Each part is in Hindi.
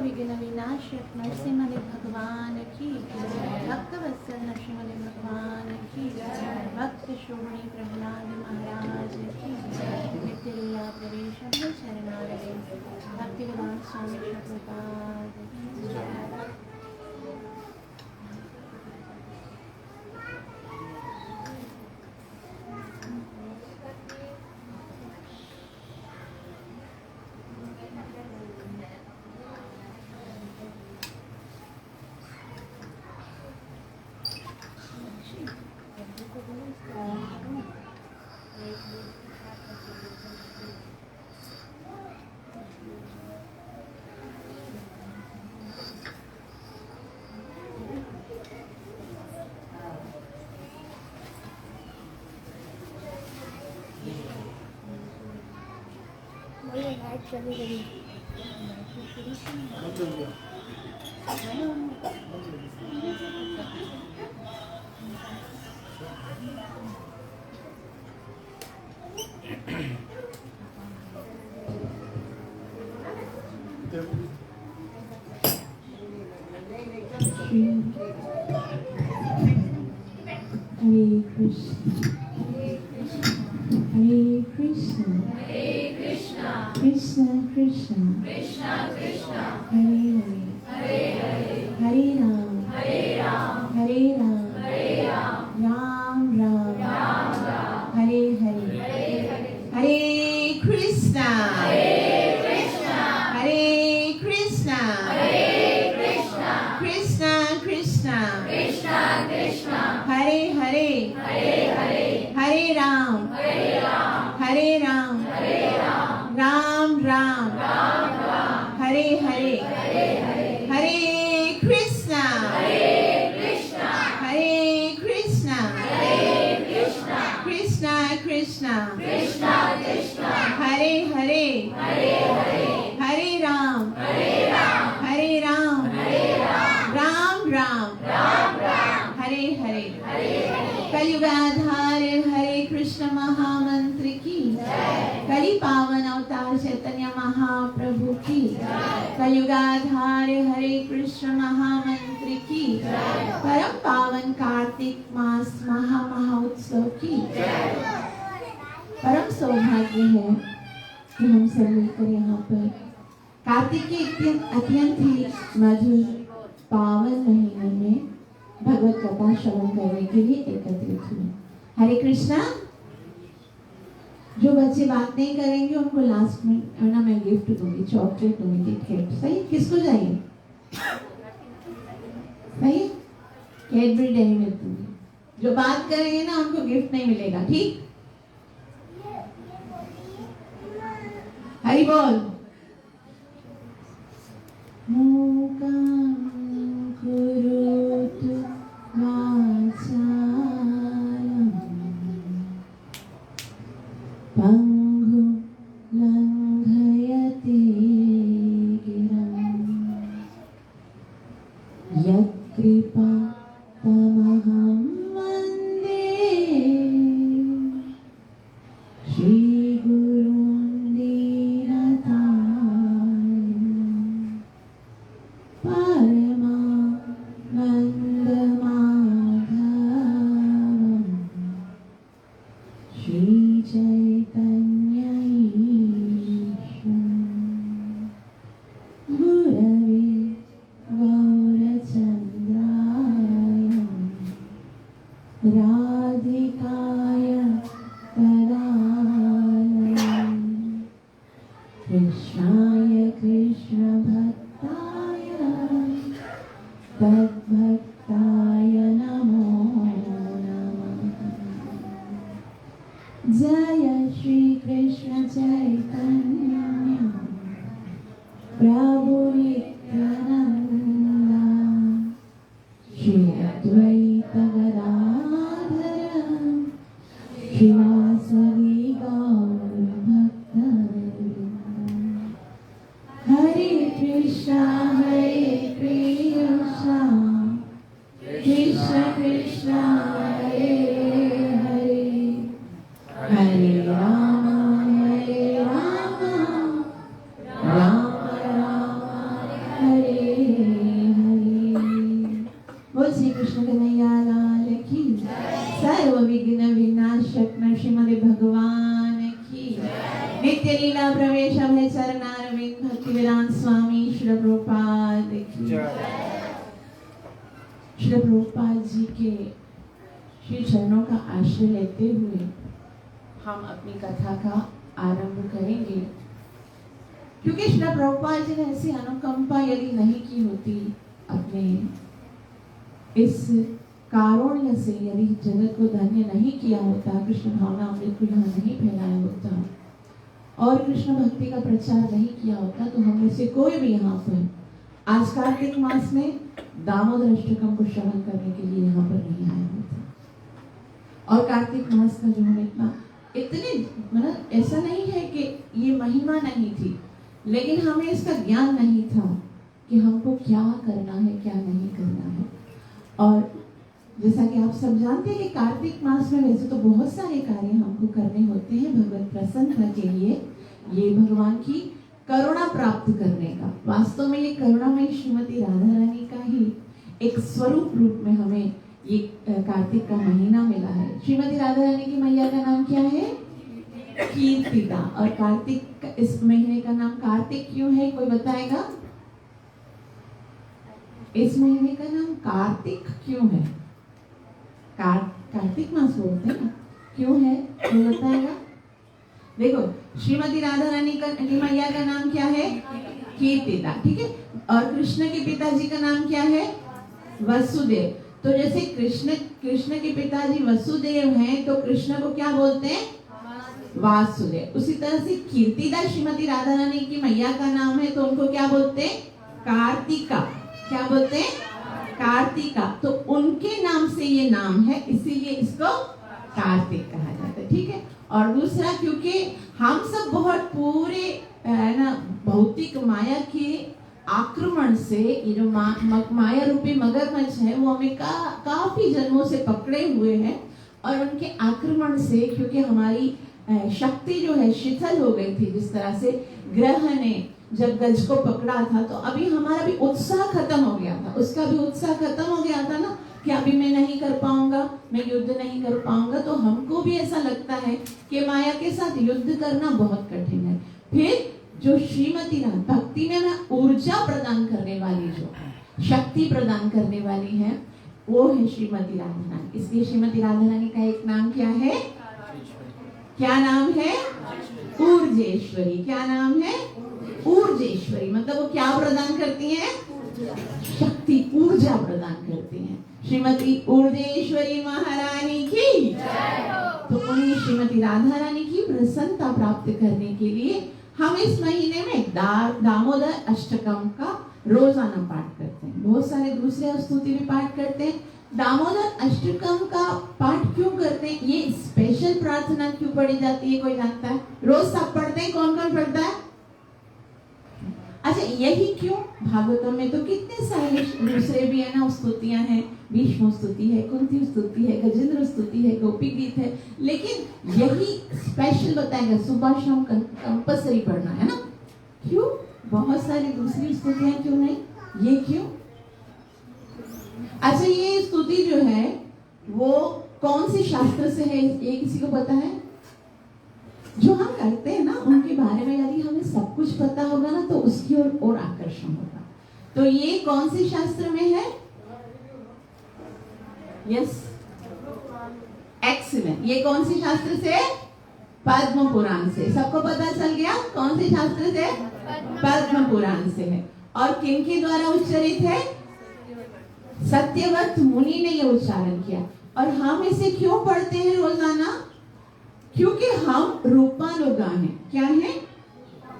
विघ्न विनाशक नरसिंह भगवान की, भक्त वत्सल नरसिंह भगवान की, भक्त शोभनी प्रहलाद महाराज की, नित्य लीला प्रवेश शरणागति भक्तिवेदांत स्वामी प्रभुपाद की। चली गई Hare Krishna, Hare Krishna, Hare Krishna, Krishna Krishna, Krishna Krishna, Hare Hare, Hare Ram, Hare Ram, Hare Ram, Hare Ram, Ram Ram, Ram Ram, Hare Hare, Hare Krishna, Hare Krishna, Hare Krishna, Hare Krishna, Krishna Krishna, Krishna Krishna, Hare Hare, Hare Hare, Hare Ram, Hare Ram, Hare Ram, Hare Ram, Ram Ram, Ram Ram, Hare Hare, Hare Hare, Hare Krishna, Hare Krishna, Hare Krishna, Hare Krishna, Krishna Krishna, Krishna Krishna, Hare Hare, Hare Hare, Hare Ram, Hare Ram, Hare Ram, Hare Ram, Ram Ram, Ram Ram, Hare Hare, Hare Hare, कलियुगाधार हरे कृष्ण महामंत्र की, कलि पावन अवतार चैतन्य महाप्रभु की, कलियुगाधार हरे कृष्ण महामंत्र की, परम पावन कार्तिक मास महामहोत्सव की। परम सौभाग्य है कि हम सब मिलकर यहाँ पर कार्तिक के अत्यंत ही मधुर पावन महीने में भगवत कथा श्रवण करने के लिए एकत्रित हुए। हरे कृष्णा। जो बच्चे बात नहीं करेंगे उनको लास्ट में ना मैं गिफ्ट दूंगी, चॉकलेट दूंगी, केक। सही? किसको चाहिए? सही? कैडबरी डेयरी मिल्क दूंगी। जो बात करेंगे ना उनको गिफ्ट नहीं मिलेगा, ठीक? हरि बोल। मूकं कुरुतु वाचालं पंगुं लंघयते गिरं यत्कृपा तमहं वन्दे श्रीगुरुं दीनतारिणं राधिकाय तदालयं कृष्णाय कृष्ण भक्ताय तद्भक्ताय नमो नमः। जय श्री कृष्ण चैतन्य प्रभु नित्यानंद श्री अद्वैत गदाधर श्रीवासवी गौर भक्तवृंद। हरे कृष्णा कृष्ण कृष्ण हरे हरे, हरे राम राम राम हरे बोल श्री कृष्ण कन्हैया लाल की, सर्व विघ्न विनाशक श्रीमद् भगवान की, नित्य लीला प्रवेश अभय चरणारविंद भक्ति वेदांत स्वामी श्री प्रभुपाद की। श्री प्रभुपाद जी के श्री चरणों का आश्रय लेते हुए हम अपनी कथा का आरंभ करेंगे, क्योंकि श्री प्रभुपाद जी ने ऐसी अनुकंपा यदि नहीं की होती अपने इस कारुण्य से, यदि जगत को धन्य नहीं किया होता, कृष्ण भावना अमृत को यहाँ नहीं फैलाया होता और कृष्ण भक्ति का प्रचार नहीं किया होता, तो हम में से कोई भी यहाँ पर आज कार्तिक मास में दामोदर अष्टकम को श्रवण करने के लिए यहाँ पर नहीं आया होता। और कार्तिक मास का जो हम इतने मतलब ऐसा नहीं है कि ये महिमा नहीं थी, लेकिन हमें इसका ज्ञान नहीं था कि हमको क्या करना है क्या नहीं करना है। और जैसा कि आप सब जानते हैं कि कार्तिक मास में वैसे तो बहुत सारे कार्य हमको करने होते हैं भगवत प्रसन्नता के लिए, ये भगवान की करुणा प्राप्त करने का। वास्तव में ये करुणामयी श्रीमती राधा रानी का ही एक स्वरूप रूप में हमें ये कार्तिक का महीना मिला है। श्रीमती राधा रानी की मैया का नाम क्या है? कीर्तिदा। और कार्तिक इस महीने का नाम कार्तिक क्यों है, कोई बताएगा? इस महीने का नाम कार्तिक क्यों है? कार्तिक मास बोलते हैं ना, क्यों है कोई बताएगा? देखो, श्रीमती राधा रानी की मैया का नाम क्या है? कीर्तिदा, ठीक है। और कृष्ण के पिताजी का नाम क्या है? वसुदेव। तो जैसे कृष्ण के पिताजी वसुदेव हैं, तो कृष्ण को क्या बोलते हैं? वासुदेव। उसी तरह से कीर्तिदा श्रीमती राधा रानी की मैया का नाम है, तो उनको क्या बोलते हैं? कार्तिका। क्या बोलते हैं? कार्तिका। तो उनके नाम से ये नाम है, इसीलिए इसको कार्तिक कहा जाता है, ठीक है। और दूसरा, क्योंकि हम सब बहुत पूरे ना भौतिक माया के आक्रमण से, ये जो माया रूपी मगरमच्छ है वो हमें काफी जन्मों से पकड़े हुए हैं, और उनके आक्रमण से क्योंकि हमारी शक्ति जो है शिथिल हो गई थी। जिस तरह से ग्रह ने जब गज को पकड़ा था, तो अभी हमारा भी उत्साह खत्म हो गया था, उसका भी उत्साह खत्म हो गया था ना, कि अभी मैं नहीं कर पाऊंगा, मैं युद्ध नहीं कर पाऊंगा। तो हमको भी ऐसा लगता है कि माया के साथ युद्ध करना बहुत कठिन है। फिर जो श्रीमती राधा भक्ति में ना ऊर्जा प्रदान करने वाली, जो शक्ति प्रदान करने वाली है, वो है श्रीमती राधा रानी। इसलिए श्रीमती राधा रानी का एक नाम क्या है? क्या नाम है? ऊर्जेश्वरी। क्या नाम है? ऊर्जेश्वरी। मतलब वो क्या प्रदान करती हैं? शक्ति, ऊर्जा प्रदान करती हैं। श्रीमती ऊर्जेश्वरी महारानी की। तो उन्हें श्रीमती राधा रानी की प्रसन्नता प्राप्त करने के लिए हम इस महीने में दामोदर अष्टकम का रोजाना पाठ करते हैं। बहुत सारे दूसरे स्तुति भी पाठ करते हैं। दामोदर अष्टकम का पाठ क्यों करते हैं? ये स्पेशल प्रार्थना क्यों पढ़ी जाती है, कोई जानता है? रोज सब पढ़ते हैं, कौन कौन पढ़ता है? अच्छा, यही क्यों? भागवतम में तो कितने सारे दूसरे भी है ना स्तुतियां हैं, भीष्म स्तुति है, कुंती स्तुति है, गजेंद्र स्तुति है, गोपी गीत है, लेकिन यही स्पेशल बताएगा सुबह शाम कंपल्सरी पढ़ना है ना। क्यों? बहुत सारी दूसरी स्तुतियां क्यों नहीं? ये क्यों? अच्छा, ये स्तुति जो है वो कौन से शास्त्र से है, ये किसी को पता है? जो हम करते हैं ना उनके बारे में यदि हमें सब कुछ पता होगा ना, तो उसकी ओर आकर्षण होगा। तो ये कौन से शास्त्र में है? Yes, excellent. ये कौन से शास्त्र से? पद्म पुराण से। सबको पता चल गया कौन से शास्त्र से? पद्म पुराण से है। और किन के द्वारा उच्चारित है? सत्यव्रत मुनि ने यह उच्चारण किया। और हम इसे क्यों पढ़ते हैं रोजाना? क्योंकि हम रूपानुगा हैं। क्या है?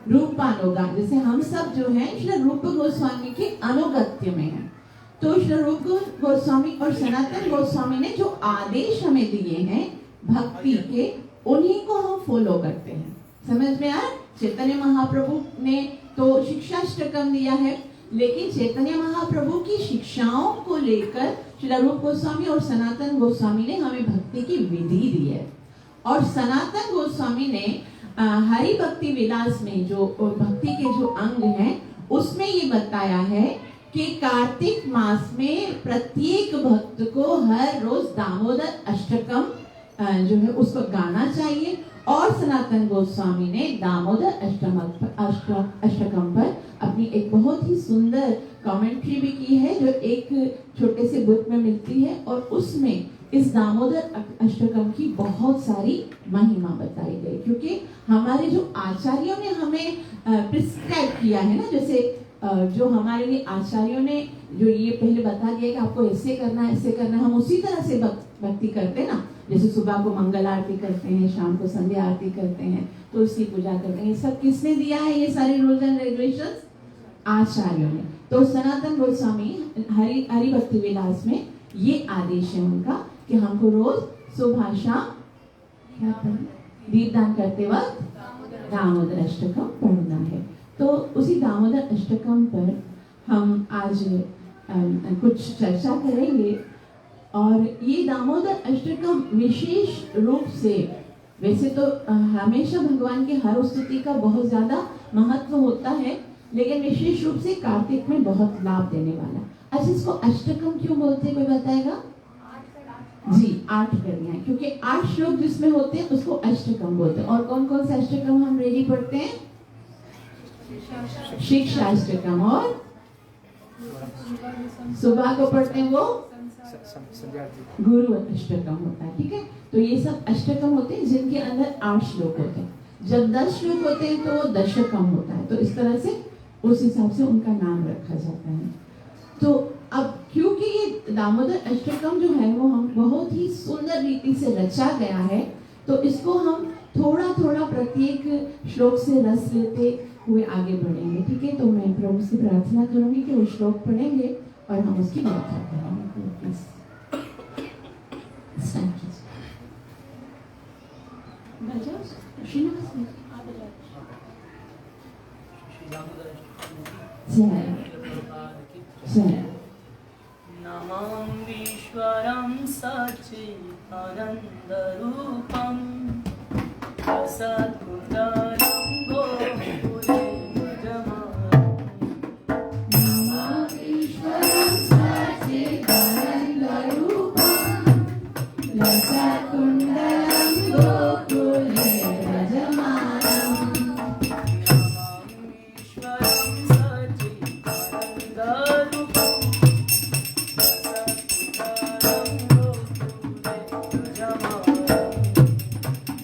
रूपानुगा। जैसे हम सब जो है श्री रूप गोस्वामी के अनुगत्य में हैं। तो श्री रूप गोस्वामी और सनातन गोस्वामी ने जो आदेश हमें दिए हैं भक्ति के, उन्हीं को हम फॉलो करते हैं। समझ में आया? चैतन्य महाप्रभु ने तो शिक्षाष्टकम दिया है, लेकिन चैतन्य महाप्रभु की शिक्षाओं को लेकर श्री रूप गोस्वामी और सनातन गोस्वामी ने हमें भक्ति की विधि दी है। और सनातन गोस्वामी ने हरि भक्ति विलास में जो भक्ति के जो अंग हैं उसमें ये बताया है कि कार्तिक मास में प्रत्येक भक्त को हर रोज दामोदर अष्टकम जो है उसको गाना चाहिए। और सनातन गोस्वामी ने दामोदर अष्टकम पर अपनी एक बहुत ही सुंदर कमेंट्री भी की है, जो एक छोटे से बुक में मिलती है, और उसमें इस दामोदर अष्टकम की बहुत सारी महिमा बताई गई। क्योंकि हमारे जो आचार्यों ने हमें प्रिस्क्राइब किया है ना, जैसे जो हमारे लिए आचार्यों ने जो ये पहले बता दिया कि आपको ऐसे करना है, ऐसे करना है, हम उसी तरह से भक्ति करते हैं ना। जैसे सुबह को मंगल आरती करते हैं, शाम को संध्या आरती करते हैं, तुलसी पूजा करते हैं, ये सब किसने दिया है? ये सारे रूल्स एंड रेगुलेशंस आचार्यों ने। तो सनातन गोस्वामी हरि भक्ति विलास में ये आदेश है उनका कि हमको रोज सुबह शाम दीपदान करते वक्त दामोदर अष्टकम पढ़ना है। तो उसी दामोदर अष्टकम पर हम आज कुछ चर्चा करेंगे। और ये दामोदर अष्टकम विशेष रूप से, वैसे तो हमेशा भगवान की हर स्तुति का बहुत ज्यादा महत्व होता है, लेकिन विशेष रूप से कार्तिक में बहुत लाभ देने वाला। अच्छा, इसको अष्टकम क्यों बोलते हैं, कोई बताएगा? जी, 8 कड़ियां, क्योंकि 8 श्लोक जिसमें होते हैं उसको अष्टकम बोलते हैं। और कौन कौन से अष्टकम हम डेली पढ़ते हैं? शिक्षा अष्टकम, और सुबह को पढ़ते हैं वो गुरु अष्टकम होता है। ठीक है, तो ये सब अष्टकम होते हैं जिनके अंदर 8 श्लोक होते हैं। जब 10 श्लोक होते हैं तो वो दशकम होता है। तो इस तरह से उस हिसाब से उनका नाम रखा जाता है। तो अब क्योंकि ये दामोदर अष्टकम जो है वो हम बहुत ही सुंदर रीति से रचा गया है, तो इसको हम थोड़ा थोड़ा प्रत्येक श्लोक से रस लेते हुए आगे बढ़ेंगे। ठीक है, तो मैं प्रभु से प्रार्थना करूंगी कि वो श्लोक पढ़ेंगे और हम उसकी व्याख्या करेंगे। नमामीश्वरं सच्चिदानन्दरूपं सद्गुणरं गोकुलेन्द्रमालं। नमामीश्वरं सच्चिदानन्दरूपं लसत्कुण्डलं गोकुले व्रजमानम्।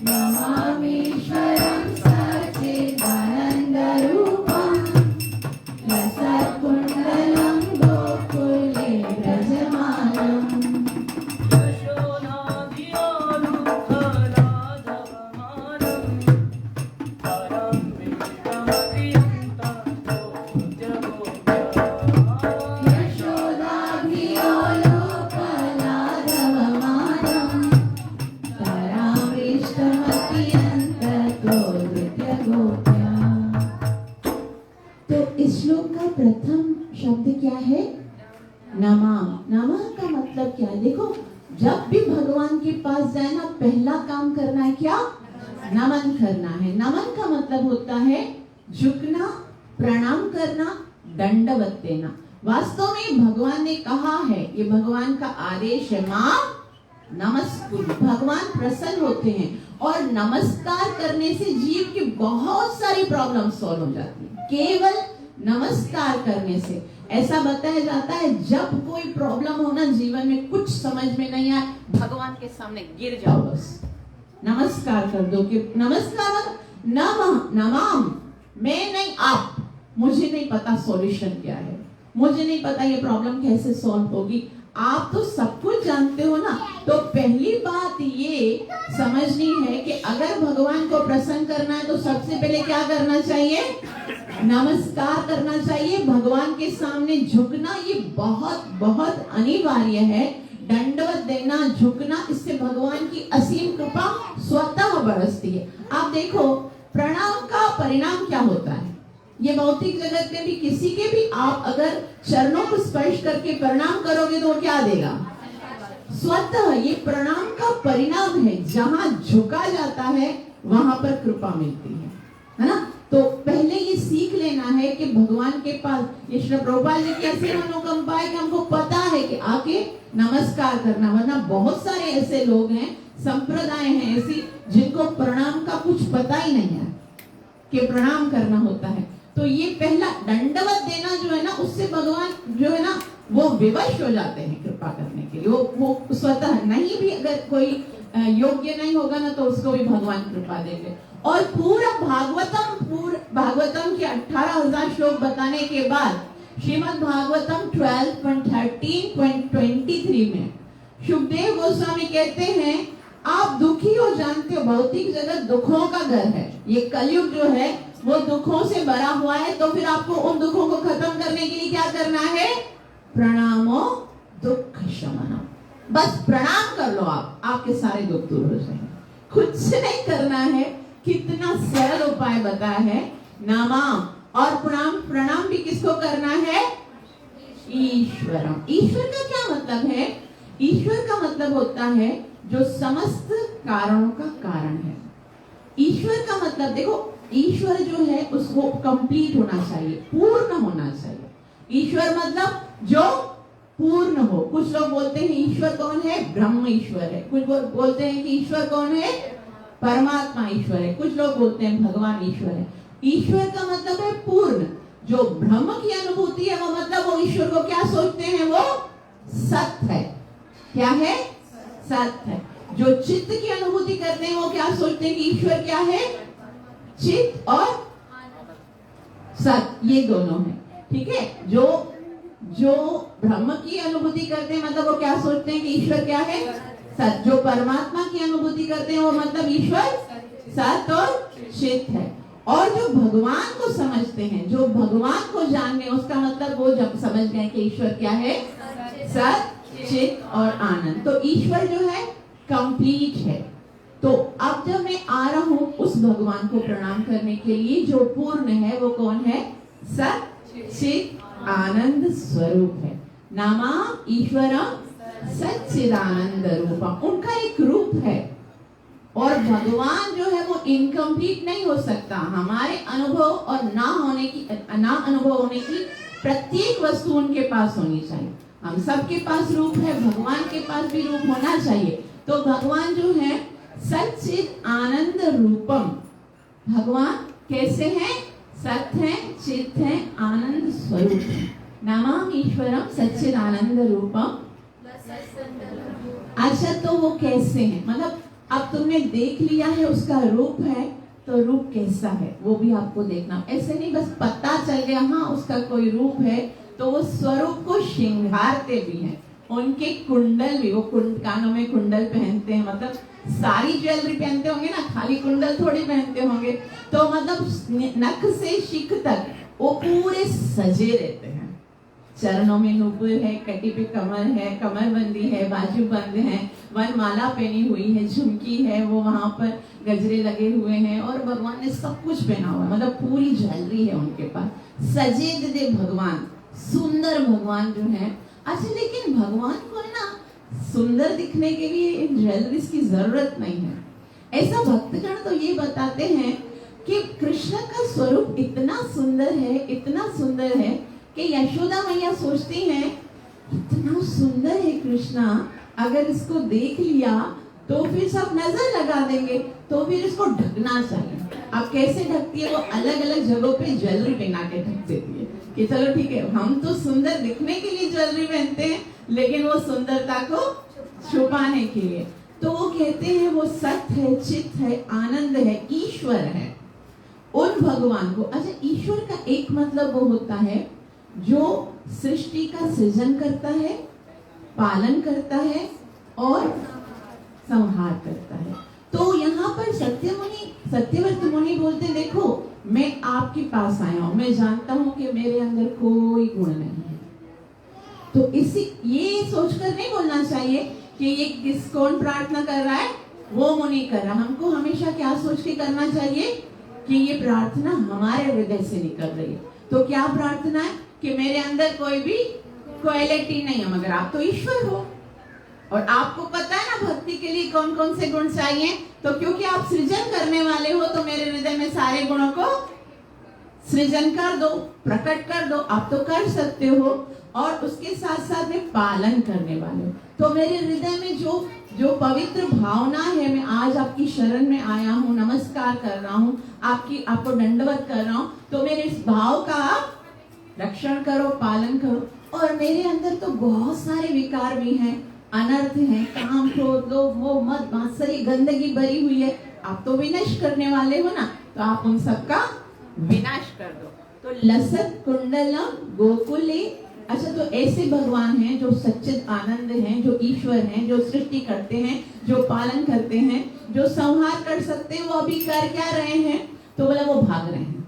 नमामीश्वरं सच्चिदानन्दरूपं लसत्कुण्डलं गोकुले व्रजमानम्। तो इस श्लोक का प्रथम शब्द क्या है? नमः। नमः का मतलब क्या है? देखो, जब भी भगवान के पास जाए ना, पहला काम करना है क्या? नमन करना है। नमन का मतलब होता है झुकना, प्रणाम करना, दंडवत देना। वास्तव में भगवान ने कहा है, ये भगवान का आदेश है, मां नमस्कुरु। भगवान प्रसन्न होते हैं और नमस्कार करने से जीव की बहुत सारी प्रॉब्लम सॉल्व हो जाती है। केवल नमस्कार करने से। ऐसा बताया जाता है, जब कोई प्रॉब्लम हो ना जीवन में, कुछ समझ में नहीं आए, भगवान के सामने गिर जाओ, बस नमस्कार कर दो। कि नमस्कार नमः नमाम, मैं नहीं आप, मुझे नहीं पता सॉल्यूशन क्या है, मुझे नहीं पता ये प्रॉब्लम कैसे सॉल्व होगी, आप तो सब कुछ जानते हो ना। तो पहली बात ये समझनी है कि अगर भगवान को प्रसन्न करना है तो सबसे पहले क्या करना चाहिए? नमस्कार करना चाहिए। भगवान के सामने झुकना ये बहुत बहुत अनिवार्य है। दंडवत देना, झुकना, इससे भगवान की असीम कृपा स्वतः बरसती है। आप देखो, प्रणाम का परिणाम क्या होता है? ये भौतिक जगत में भी किसी के भी आप अगर चरणों को स्पर्श करके प्रणाम करोगे तो वो क्या देगा? स्वतः ये प्रणाम का परिणाम है। जहां झुका जाता है वहां पर कृपा मिलती है ना। तो पहले ये सीख लेना लेना है कि भगवान के पास, ये श्री प्रभुपाद जी की ऐसी अनुकंपा है कि हमको पता है कि आके नमस्कार करना, वरना बहुत सारे ऐसे लोग हैं, संप्रदाय हैं ऐसी, जिनको प्रणाम का कुछ पता ही नहीं है कि प्रणाम करना होता है। तो ये पहला दंडवत देना जो है ना, उससे भगवान जो है ना वो विवश हो जाते हैं कृपा करने के लिए। वो स्वतः नहीं भी, अगर कोई योग्य नहीं होगा ना तो उसको भी भगवान कृपा देंगे। और पूरा भागवतम के 18,000 श्लोक बताने के बाद श्रीमद् भागवतम 12.13.23 में शुकदेव गोस्वामी कहते हैं, आप दुखी हो, जानते हो भौतिक जगत दुखों का घर है, ये कलयुग जो है वो दुखों से भरा हुआ है, तो फिर आपको उन दुखों को खत्म करने के लिए क्या करना है? प्रणामो दुख शमनम, बस प्रणाम कर लो, आपके सारे दुख दूर हो जाएंगे। कुछ नहीं करना है, कितना सरल उपाय बताया है, नामाम। और प्रणाम भी किसको करना है? ईश्वरम। ईश्वर का क्या मतलब है? ईश्वर का मतलब होता है जो समस्त कारणों का कारण है। ईश्वर का मतलब देखो, ईश्वर जो है उसको कंप्लीट होना चाहिए, पूर्ण होना चाहिए। ईश्वर मतलब जो पूर्ण हो। कुछ लोग बोलते हैं ईश्वर कौन है? ब्रह्म ईश्वर है। कुछ बोलते हैं कि ईश्वर कौन है? परमात्मा ईश्वर है। कुछ लोग बोलते हैं भगवान ईश्वर है। ईश्वर का मतलब है पूर्ण। जो ब्रह्म की अनुभूति है वो मतलब वो ईश्वर को क्या सोचते हैं? वो सत्य है। क्या है? सत्य है। जो चित्त की अनुभूति करते हैं वो क्या सोचते हैं कि ईश्वर क्या है? चित्त और सत्य, ये दोनों है। ठीक है। जो ब्रह्म की अनुभूति करते हैं मतलब वो क्या सोचते हैं कि ईश्वर क्या है? सत्य। जो परमात्मा की अनुभूति करते हैं वो मतलब ईश्वर सत्य और चित्त है। और जो भगवान को समझते हैं, जो भगवान को जान गए, उसका मतलब वो जब समझ गए कि ईश्वर क्या है? सत्य, चित्त और आनंद। तो ईश्वर जो है कंप्लीट है। तो अब जब मैं आ रहा हूं उस भगवान को प्रणाम करने के लिए जो पूर्ण है, वो कौन है? सत्य, चित्त, आनंद स्वरूप है। नामा ईश्वरम सच्चिदानंद रूपम, उनका एक रूप है। और भगवान जो है वो इनकम्प्लीट नहीं हो सकता। हमारे अनुभव और ना अनुभव होने की प्रत्येक वस्तु उनके पास होनी चाहिए। हम सबके पास रूप है, भगवान के पास भी रूप होना चाहिए। तो भगवान जो है सच्चिद आनंद रूपम, भगवान कैसे हैं? सत्य है, चित्त है, आनंद स्वरूप है। नामाम ईश्वरम सच्चिद आनंद रूपम। अच्छा, तो वो कैसे हैं? मतलब अब तुमने देख लिया है उसका रूप है, तो रूप कैसा है वो भी आपको देखना। ऐसे नहीं बस पता चल गया हाँ उसका कोई रूप है, तो वो स्वरूप को श्रृंगारते भी हैं। उनके कुंडल भी, वो कानों में कुंडल पहनते हैं, मतलब सारी ज्वेलरी पहनते होंगे ना, खाली कुंडल थोड़ी पहनते होंगे। तो मतलब नख से शिख तक वो पूरे सजे रहते हैं। चरणों में नुपुर है, कटी पे कमर है, कमरबंदी है, बाजूबंद है, वनमाला पहनी हुई है, झुमकी है, वो वहां पर गजरे लगे हुए हैं और भगवान ने सब कुछ पहना हुआ है, मतलब पूरी ज्वेलरी है उनके पास। सजे दे भगवान, सुंदर भगवान जो है। अच्छा, लेकिन भगवान को ना सुंदर दिखने के लिए इन ज्वेलरीज की जरूरत नहीं है। ऐसा भक्तगण तो ये बताते हैं कि कृष्ण का स्वरूप इतना सुंदर है, इतना सुंदर है कि यशोदा मैया सोचती हैं इतना सुंदर है कृष्णा, अगर इसको देख लिया तो फिर सब नजर लगा देंगे, तो फिर इसको ढकना चाहिए। अब कैसे ढकती है? वो अलग अलग जगहों पे ज्वेलरी पहना के ढक देती है कि चलो ठीक है, हम तो सुंदर दिखने के लिए ज्वेलरी पहनते हैं, लेकिन वो सुंदरता को छुपाने के लिए। तो वो कहते हैं वो सत्य है, चित्त है, आनंद है, ईश्वर है। उन भगवान को, अच्छा, ईश्वर का एक मतलब वो होता है जो सृष्टि का सृजन करता है, पालन करता है और संहार करता है। तो यहाँ पर सत्यव्रत मुनि बोलते, देखो मैं आपके पास आया हूँ, मैं जानता हूँ कि मेरे अंदर कोई गुण नहीं है। तो ये सोचकर नहीं बोलना चाहिए कि ये कौन प्रार्थना कर रहा है, वो मुनि कर रहा है। हमको हमेशा क्या सोच के करना चाहिए कि ये प्रार्थना हमारे हृदय से निकल रही है। तो क्या प्रार्थना है कि मेरे अंदर कोई भी क्वालिटी नहीं है, मगर आप तो ईश्वर हो और आपको पता है ना भक्ति के लिए कौन कौन से गुण चाहिए। तो क्योंकि आप सृजन करने वाले हो, तो मेरे हृदय में सारे गुणों को सृजन कर दो, प्रकट कर दो, आप तो कर सकते हो, और उसके साथ साथ में पालन करने वाले हो। तो मेरे हृदय में जो पवित्र भावना है, मैं आज आपकी शरण में आया हूँ, नमस्कार कर रहा हूँ, आपको दंडवत कर रहा हूँ, तो मेरे इस भाव का आप रक्षण करो, पालन करो। और मेरे अंदर तो बहुत सारे विकार भी हैं, अनर्थ है, काम, क्रोध, लोभ, मोह, मद, मात्सर्य, गंदगी भरी हुई है, आप तो विनाश करने वाले हो ना, तो आप उन सबका विनाश कर दो। तो लसत कुंडलम गोकुले, अच्छा, तो ऐसे भगवान हैं जो सच्चिद आनंद हैं, जो ईश्वर हैं, जो सृष्टि करते हैं, जो पालन करते हैं, जो संहार कर सकते हैं, वो अभी कर क्या रहे हैं? तो बोला वो भाग रहे हैं।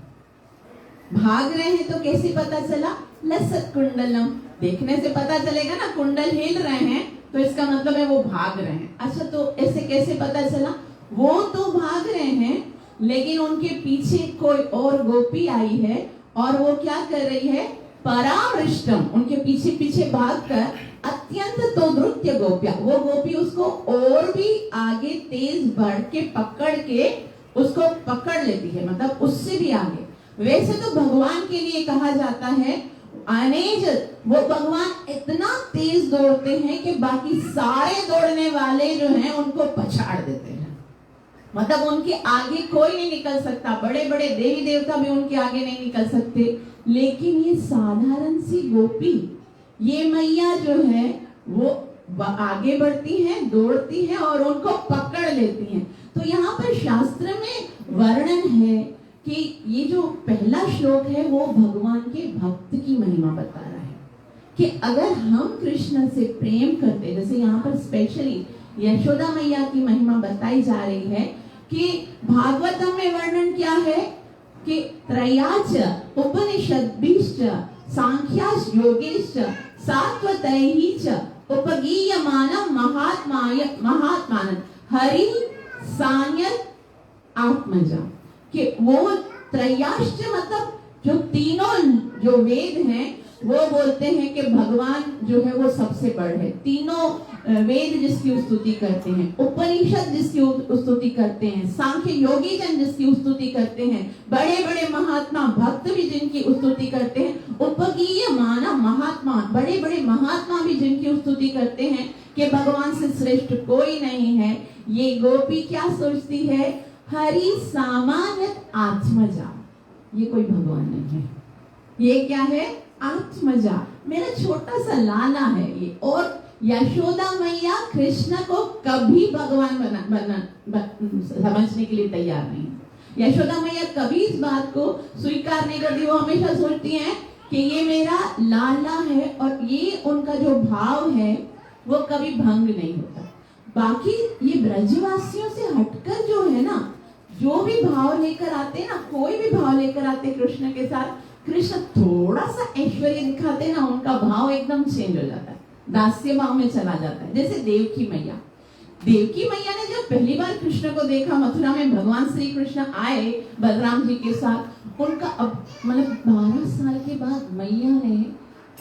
भाग रहे हैं तो कैसे पता चला? लसत कुंडलम, देखने से पता चलेगा ना, कुंडल हिल रहे हैं तो इसका मतलब है वो भाग रहे हैं। अच्छा, तो ऐसे कैसे पता चला? वो तो भाग रहे हैं, लेकिन उनके पीछे कोई और गोपी आई है, और वो क्या कर रही है? परामृष्टम, उनके पीछे पीछे भागकर अत्यंत तो नृत्य गोपिया, वो गोपी उसको और भी आगे तेज बढ़ के पकड़ के उसको पकड़ लेती है, मतलब उससे भी आगे। वैसे तो भगवान के लिए कहा जाता है अनेज, वो भगवान इतना तेज दौड़ते हैं कि बाकी सारे दौड़ने वाले जो हैं उनको पछाड़ देते हैं, मतलब उनके आगे कोई नहीं निकल सकता, बड़े बड़े देवी देवता भी उनके आगे नहीं निकल सकते। लेकिन ये साधारण सी गोपी, ये मैया जो है वो आगे बढ़ती हैं, दौड़ती हैं और उनको पकड़ लेती हैं। तो यहाँ पर शास्त्र में वर्णन है कि ये जो पहला श्लोक है वो भगवान के भक्त की महिमा बता रहा है कि अगर हम कृष्ण से प्रेम करते, जैसे यहाँ पर स्पेशली यशोदा मैया की महिमा बताई जा रही है कि भागवतम में वर्णन क्या है कि त्रयाच उपनिषद्भिश्च सांख्यास योगेश्च सात्वतैहिच उपगीयमानं महात्मानं हरि सान्यत आत्मजा, कि वो त्रयाश्च मतलब जो तीनों जो वेद हैं वो बोलते हैं कि भगवान जो है वो सबसे बड़ है। तीनों वेद जिसकी स्तुति करते हैं, उपनिषद जिसकी स्तुति करते हैं, सांख्य योगी जन जिसकी स्तुति करते हैं, बड़े बड़े महात्मा भक्त भी जिनकी स्तुति करते हैं, उपगीय माना महात्मा, बड़े बड़े महात्मा भी जिनकी स्तुति करते हैं कि भगवान से श्रेष्ठ कोई नहीं है। ये गोपी क्या सोचती है? हरि सामान्य आत्मजा, ये कोई भगवान नहीं है, ये क्या है? आत्मजा, मेरा छोटा सा लाला है ये। और यशोदा मैया कृष्ण को कभी भगवान समझने के लिए तैयार नहीं। यशोदा मैया कभी इस बात को स्वीकार नहीं करती, वो हमेशा सोचती हैं कि ये मेरा लाला है, और ये उनका जो भाव है वो कभी भंग नहीं होता। बाकी ये ब्रजवासियों से हटकर जो है ना, जो भी भाव लेकर आते हैं ना, कोई भी भाव लेकर आते कृष्ण के साथ, कृष्ण थोड़ा सा ऐश्वर्य दिखाते हैं ना, उनका भाव एकदम चेंज हो जाता है, दास्य भाव में चला जाता है। जैसे देवकी मैया ने जब पहली बार कृष्ण को देखा मथुरा में, भगवान श्री कृष्ण आए बलराम जी के साथ, उनका अब मतलब 12 साल के बाद मैया ने,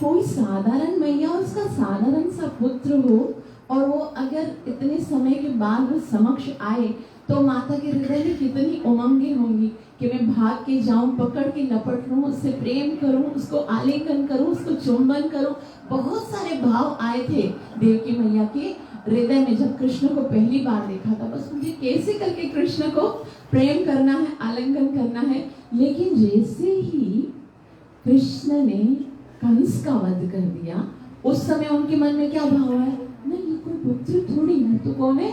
कोई साधारण मैया उसका साधारण सा पुत्र हो, और वो अगर इतने समय के बाद वो समक्ष आए तो माता के हृदय में कितनी उमंगें होंगी कि मैं भाग के जाऊं, पकड़ के लपट लूं, उससे प्रेम करूं, उसको आलिंगन करूं, उसको चुंबन करूं। बहुत सारे भाव आए थे देवकी मैया के हृदय में जब कृष्ण को पहली बार देखा था। बस मुझे कैसे करके कृष्ण को प्रेम करना है, आलिंगन करना है। लेकिन जैसे ही कृष्ण ने कंस का वध कर दिया, उस समय उनके मन में क्या भाव है? नहीं, ये कोई पुत्र थोड़ी है, तो कौन है?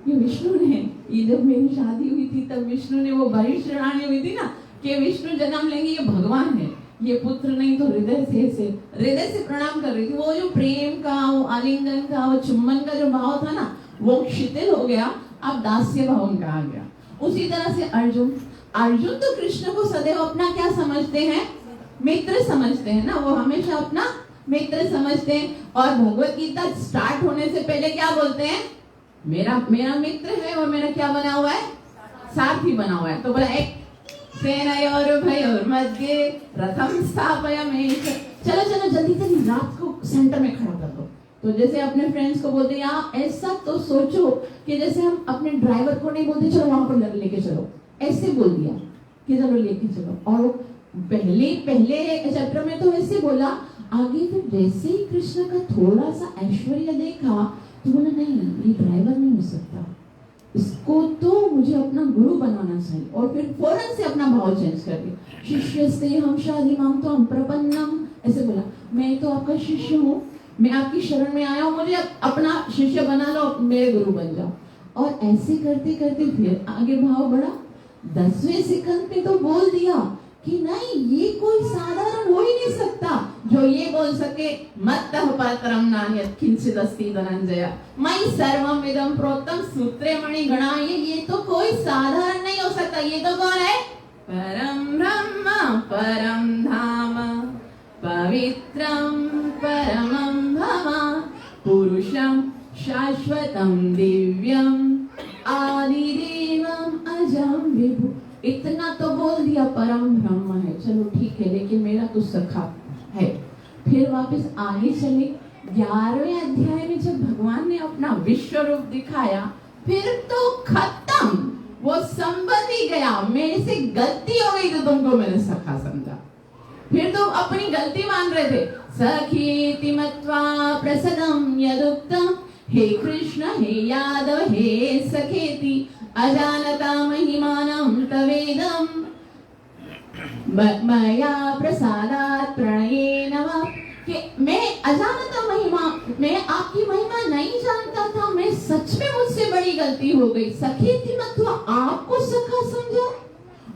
ये विष्णु ने। ये जब मेरी शादी हुई थी तब विष्णु ने वो भविष्यवाणी हुई थी ना कि विष्णु जन्म लेंगे, ये भगवान है, ये पुत्र नहीं। तो हृदय से प्रणाम कर रही थी। वो जो प्रेम का, वो आलिंगन का, वो चुम्बन का जो भाव था ना, वो शिथिल हो गया, अब दास्य भाव उनका आ गया। उसी तरह से अर्जुन तो कृष्ण को सदैव अपना क्या समझते हैं? मित्र समझते हैं ना, वो हमेशा अपना मित्र समझते हैं। और भगवत गीता स्टार्ट होने से पहले क्या बोलते हैं? मेरा मित्र है और मेरा क्या बना हुआ है? सारथी बना हुआ है। तो बोला एक सेनयोर भयोर मध्य रथम स्थापयामि, चलो जल्दी रात को सेंटर में खड़ा कर दो। तो जैसे अपने फ्रेंड्स को बोलते हैं, आप ऐसा तो सोचो कि जैसे हम अपने ड्राइवर को नहीं बोलते चलो वहां पर लेके चलो, ऐसे बोल दिया कि चलो लेके चलो, और वो पहले चैप्टर में तो वैसे बोला, आगे फिर जैसे ही कृष्ण का थोड़ा सा ऐश्वर्य देखा तो बोला नहीं, ये ड्राइवर नहीं हो सकता, इसको तो मुझे अपना गुरु बनाना चाहिए। और फिर फौरन से अपना भाव चेंज कर दिया, शिष्यस्ते हम शादिमाम तो हम प्रपन्नम, ऐसे बोला मैं तो आपका शिष्य हूँ, मैं आपकी शरण में आया हूँ, मुझे अपना शिष्य बना लो, मेरे गुरु बन जाओ। और ऐसे करते करते फिर आगे भाव बढ़ा, 10वें सेकंड पे तो बोल दिया कि नहीं, ये कोई साधारण हो ही नहीं सकता जो ये बोल सके मत्तः परतरम नान्यत् किंचिदस्ति धनंजय मयि सर्वम इदं प्रोक्तम सूत्रे मणि गणाय, ये तो कोई साधारण नहीं हो सकता, ये तो कौन है? परम ब्रह्म परम धाम पवित्रम परमं भव पुरुषं शाश्वतं दिव्यं आदिदेवं अजं विभु। इतना तो बोल दिया परम ब्रह्म है, चलो ठीक है, लेकिन मेरा तो सखा है। फिर वापस आगे चले, 11वें अध्याय में जब भगवान ने अपना विश्व रूप दिखाया, फिर तो खत्म, वो संबंध ही गया, मेरे से गलती हो गई तो तुमको मैंने सखा समझा। फिर तो अपनी गलती मान रहे थे, सखीति मत्वा प्रसदं यदुक्तम, हे कृष्ण हे यादव हे सखेति अजानता महिमानं तवेदं मया प्रसादात् प्रणयेन वा, कि मैं अजानता महिमा, मैं आपकी महिमा नहीं जानता था, मैं सच में मुझसे बड़ी गलती हो गई। सखेति मत्वा, आपको सखा समझा,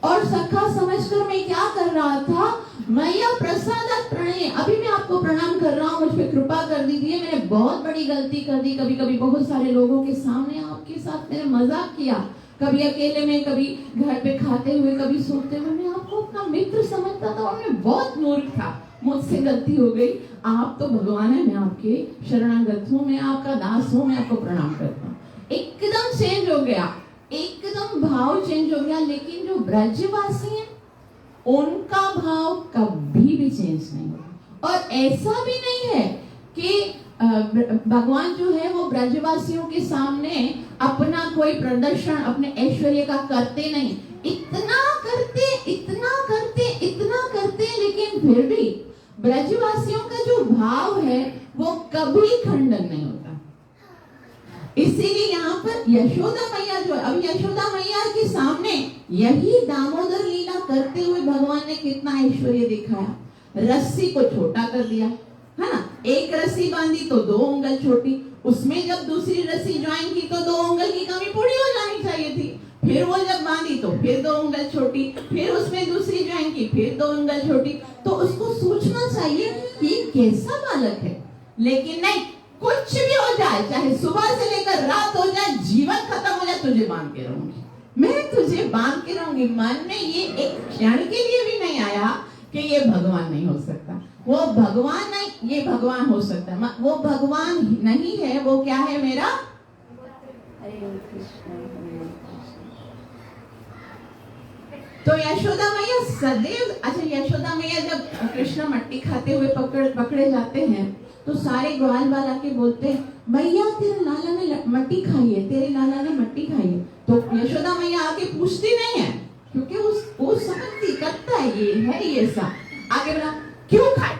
और सखा समझकर मैं क्या कर रहा था, मैया प्रसादात् प्रणय, अभी मैं आपको प्रणाम कर रहा हूँ, मुझ पे कृपा कर दीजिए, मैंने बहुत बड़ी गलती कर दी, कभी कभी बहुत सारे लोगों के सामने आपके साथ मैंने मजाक किया, कभी अकेले में, कभी घर पे खाते हुए, कभी सोते हुए, मैं आपको अपना मित्र समझता था और मैं बहुत मूर्ख था, मुझसे गलती हो गई। आप तो भगवान है, मैं आपके शरणागत हूँ, मैं आपका दास हूँ, मैं आपको प्रणाम करता हूँ। एकदम चेंज हो गया, एकदम भाव चेंज हो गया। लेकिन जो ब्रजवासी हैं उनका भाव कभी भी चेंज नहीं होगा। और ऐसा भी नहीं है कि भगवान जो है वो ब्रजवासियों के सामने अपना कोई प्रदर्शन अपने ऐश्वर्य का करते नहीं, इतना करते इतना करते इतना करते, लेकिन फिर भी ब्रजवासियों का जो भाव है वो कभी खंडन नहीं होता। इसीलिए यहाँ पर यशोदा मैया जो, अभी यशोदा मैया के सामने यही दामोदर लीला करते हुए भगवान ने कितना ऐश्वर्य दिखाया। रस्सी को छोटा कर दिया, है ना, एक रस्सी बांधी तो 2 उंगल छोटी, उसमें जब दूसरी रस्सी ज्वाइन की तो 2 उंगल की कमी पूरी हो जानी चाहिए थी, फिर वो जब बांधी तो फिर 2 उंगल छोटी, फिर उसमें दूसरी ज्वाइन की, फिर 2 उंगल छोटी। तो उसको सोचना चाहिए कि कैसा बालक है, लेकिन नहीं, कुछ भी हो जाए, चाहे सुबह से लेकर रात हो जाए, जीवन खत्म हो जाए, तुझे बांध के रहूंगी, मैं तुझे बांध के रहूंगी। मन में ये एक क्षण के लिए भी नहीं आया कि ये भगवान नहीं हो सकता, वो भगवान नहीं, ये भगवान हो सकता है, वो भगवान नहीं है, वो क्या है मेरा? हरे कृष्ण हरे कृष्ण। तो यशोदा मैया सदैव, अच्छा यशोदा मैया जब कृष्ण मट्टी खाते हुए पकड़े जाते हैं तो सारे ग्वाल वाल आके बोलते हैं, भैया तेरे लाला ने मट्टी खाई है, तेरे लाला ने मट्टी खाई है। तो यशोदा मैया आके पूछती नहीं है, क्योंकि वो समझती करता है ये है ये सब, आगे बोला क्यों खाई,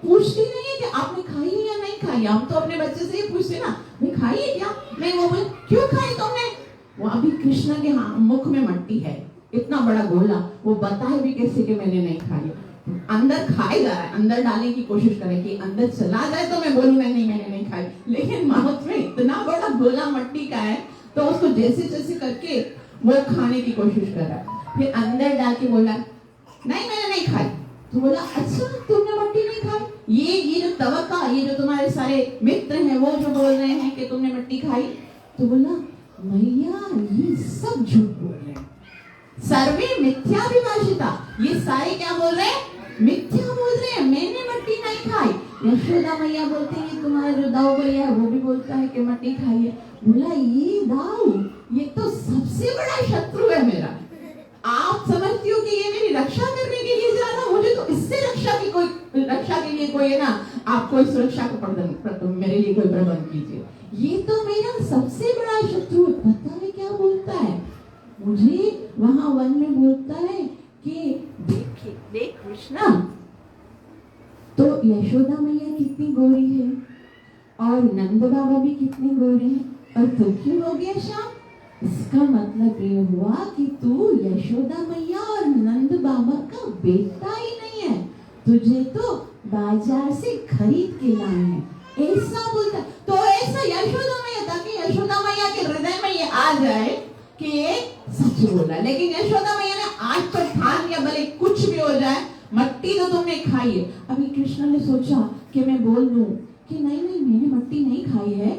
पूछती नहीं है कि आपने खाई है या नहीं खाई। हम तो अपने बच्चे से ये पूछते ना, भाई खाई है क्या, नहीं, वो बोले क्यों खाई तुमने। वो अभी कृष्ण के मुख में मट्टी है, इतना बड़ा गोला, वो बताए भी कैसे कि मैंने नहीं खाई, अंदर खाए जा रहा है, अंदर डालने की कोशिश करें कि अंदर चला जाए तो मैं बोलूं नहीं मैंने नहीं खाई, लेकिन माउथ में इतना बड़ा गोला मट्टी का है तो उसको जैसे जैसे करके वो खाने की कोशिश कर रहा है। फिर अंदर डाल के बोला नहीं मैंने नहीं खाई, तो बोला अच्छा तुमने मट्टी नहीं खाई, ये जो तवक्का, ये जो तुम्हारे सारे मित्र हैं वो जो बोल रहे हैं कि तुमने मट्टी खाई, तो बोला मैया ये सब झूठ बोल रहे हैं, सर्वे मिथ्याभिभाषिता, ये सारे क्या बोल रहे हैं, मिथ्या बोल रहे हैं, मैंने मट्टी नहीं खाई। यशोदा मैया बोलते हैं तुम्हारा जो दाऊ भैया है वो भी बोलता है कि मट्टी खाई है। बोला ये दाऊ, ये तो सबसे बड़ा शत्रु है मेरा, आप समझती हो कि ये मेरी रक्षा करने के लिए जा रहा, मुझे तो इससे रक्षा के लिए कोई है ना, आप कोई सुरक्षा का प्रबंध मेरे लिए कोई प्रबंध कीजिए, ये तो मेरा सबसे बड़ा शत्रु है। पता है क्या बोलता है, मुझे वहां वन में बोलता है कि कृष्णा, तो यशोदा मैया कितनी गोरी है और नंद बाबा भी कितने गोरे हैं, और तू क्यों हो गया श्याम? इसका मतलब ये हुआ कि तू यशोदा मैया और नंद बाबा का बेटा ही नहीं है, तुझे तो बाजार से खरीद के लाए हैं, ऐसा बोलता। तो ऐसा यशोदा मैया, ताकि यशोदा मैया के हृदय में ये आ जाए कि ये सच बोला। लेकिन यशोदा मैया ने आज तो ठान लिया, भले कुछ भी हो जाए, मट्टी तो तुमने खाई है। अभी कृष्ण ने सोचा कि मैं बोल दूं कि नहीं नहीं मैंने मट्टी नहीं खाई है,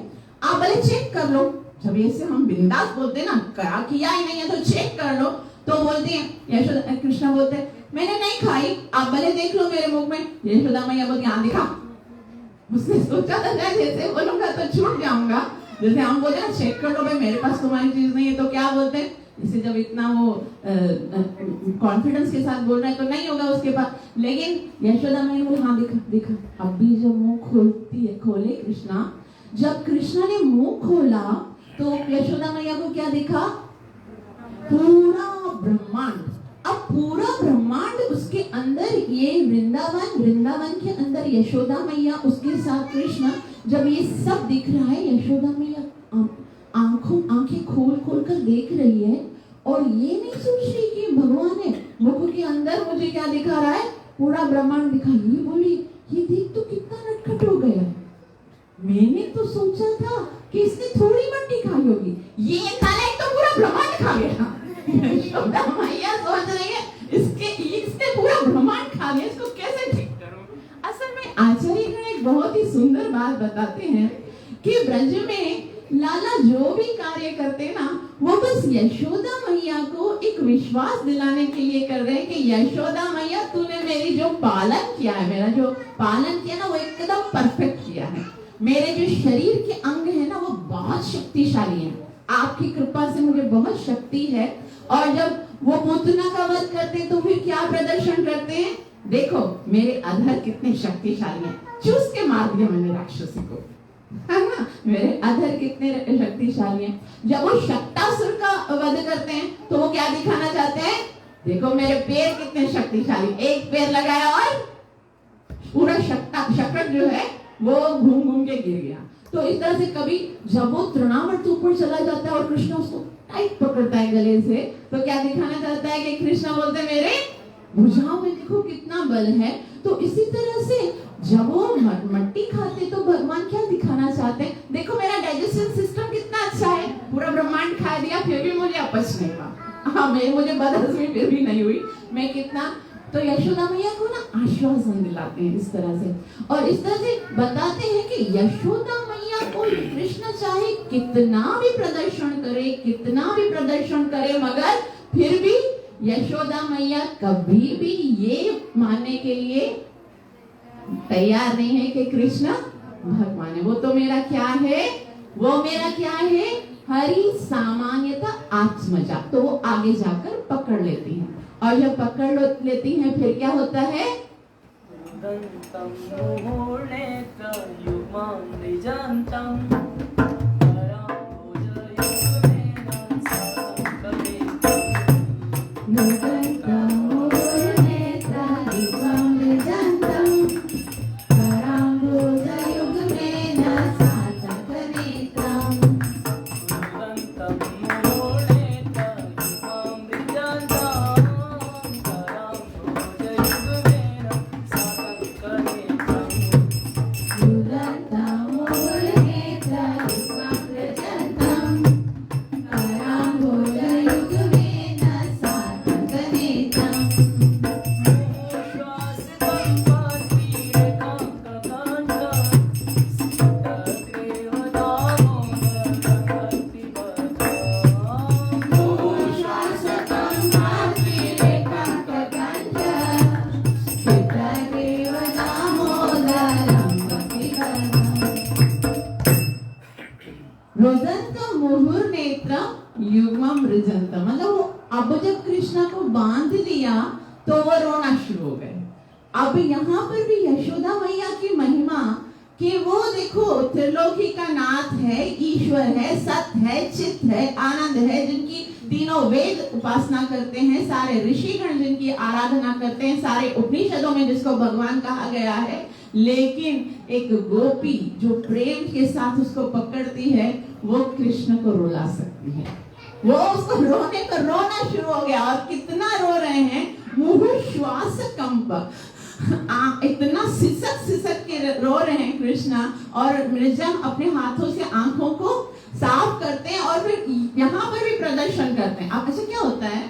आप भले चेक कर लो। जब ऐसे हम बिंदास बोलते ना, क्या किया ही नहीं है तो चेक कर लो, तो बोलती है यशोदा, कृष्ण बोलते मैंने नहीं खाई, आप भले देख लो मेरे मुख में। यशोदा मैया बोलती हाँ दिखा। उसने सोचा था जैसे बोलूंगा तो छूट जाऊंगा, जैसे हम बोलते ना चेक कर लो भाई मेरे पास तुम्हारी चीज नहीं है, तो क्या बोलते हैं, जैसे जब इतना वो कॉन्फिडेंस के साथ बोल रहा है तो नहीं होगा उसके पास। लेकिन यशोदा मैया बोले हाँ दिखा दिखा। अभी जब मुंह खोलती है, खोले कृष्णा, जब कृष्णा ने मुंह खोला तो यशोदा मैया को क्या दिखा? पूरा ब्रह्मांड। अब पूरा ब्रह्मांड, उसके अंदर ये वृंदावन, वृंदावन के अंदर यशोदा मैया, उसके साथ कृष्ण, जब ये सब दिख रहा है, यशोदा मैया आंखें खोल खोल कर देख रही है और ये नहीं सोच रही कि भगवान है, मुख के अंदर मुझे क्या दिखा रहा है? पूरा ब्रह्मांड दिखा। ये बोली ये देख तो कितना नटखट हो गया है, मैंने तो सोचा था कि इसने थोड़ी मट्टी खाई होगी, ये नालायक तो पूरा ब्रह्मांड खा गया। यशोदा मैया सोच रही है इसने पूरा ब्रह्मांड खा लिया, इसको कैसे ठीक करूं? असल में आचार्य एक बहुत ही सुंदर बात बताते हैं कि ब्रज में लाला जो भी कार्य करते हैं ना, वो बस यशोदा मैया को एक विश्वास दिलाने के लिए कर रहे हैं कि यशोदा मैया तूने मेरी जो पालन किया है, मेरा जो पालन किया ना वो एकदम परफेक्ट किया है। मेरे जो शरीर के अंग है ना वो बहुत शक्तिशाली है, आपकी कृपा से मुझे बहुत शक्ति है। और जब वो पुतना का वध करते तो फिर क्या प्रदर्शन करते हैं? देखो मेरे अधर कितने शक्तिशाली हैं, चूस के मार दिया मैंने राक्षसी को, है ना, मेरे अधर कितने शक्तिशाली हैं। जब वो शक्तासुर का वध करते हैं तो वो क्या दिखाना चाहते हैं? देखो मेरे पैर कितने शक्तिशाली, एक पैर लगाया और पूरा शकट जो है वो घूम घूम के गिर गया। तो इस तरह से कभी जब वो तृणावर्त ऊपर चला जाता है और कृष्ण उसको टाइट पकड़ता है गले से, तो क्या दिखाना चाहता है कि कृष्ण बोलते मेरे भुजाओं में देखो कितना बल है। तो इसी तरह से जब वो मट्टी खाते तो भगवान क्या दिखाना चाहते हैं? देखो मेरा डाइजेशन सिस्टम कितना अच्छा है, पूरा ब्रह्मांड खा दिया फिर भी मुझे अपच नहीं हुआ, हाँ मुझे बदहजमी फिर भी नहीं हुई, मैं कितना। तो यशोदा मैया को ना आश्वासन दिलाते हैं इस तरह से, और इस तरह से बताते हैं कि यशोदा मैया को कृष्ण चाहे कितना भी प्रदर्शन करे, कितना भी प्रदर्शन करे, मगर फिर भी यशोदा मैया कभी भी ये मानने के लिए तैयार नहीं है कि कृष्ण भगवान है। वो तो मेरा क्या है? वो मेरा क्या है? हरि सामान्यता आत्मजा। तो वो आगे जाकर पकड़ लेती हैं, और जब पकड़ लेती हैं फिर क्या होता है? मतलब वो अब जब कृष्णा को बांध लिया तो वो रोना शुरू हो गए। अब यहाँ पर भी यशोदा मैया की महिमा कि वो देखो त्रिलोकी का नाथ है, ईश्वर है, सत्य है, चित्त है, आनंद है, जिनकी तीनों वेद उपासना करते हैं, सारे ऋषिगण जिनकी आराधना करते हैं, सारे उपनिषदों में जिसको भगवान कहा गया है, लेकिन एक गोपी जो प्रेम के साथ उसको पकड़ती है वो कृष्ण को रुला सकती है। वो उसको रोने पर रोना शुरू हो गया, और कितना रो रहे हैं, मुहुः श्वास कंप, इतना सिसक सिसक के रो रहे हैं कृष्णा। और मृजम अपने हाथों से आंखों को साफ करते हैं और फिर यहाँ पर भी प्रदर्शन करते हैं। अब अच्छा क्या होता है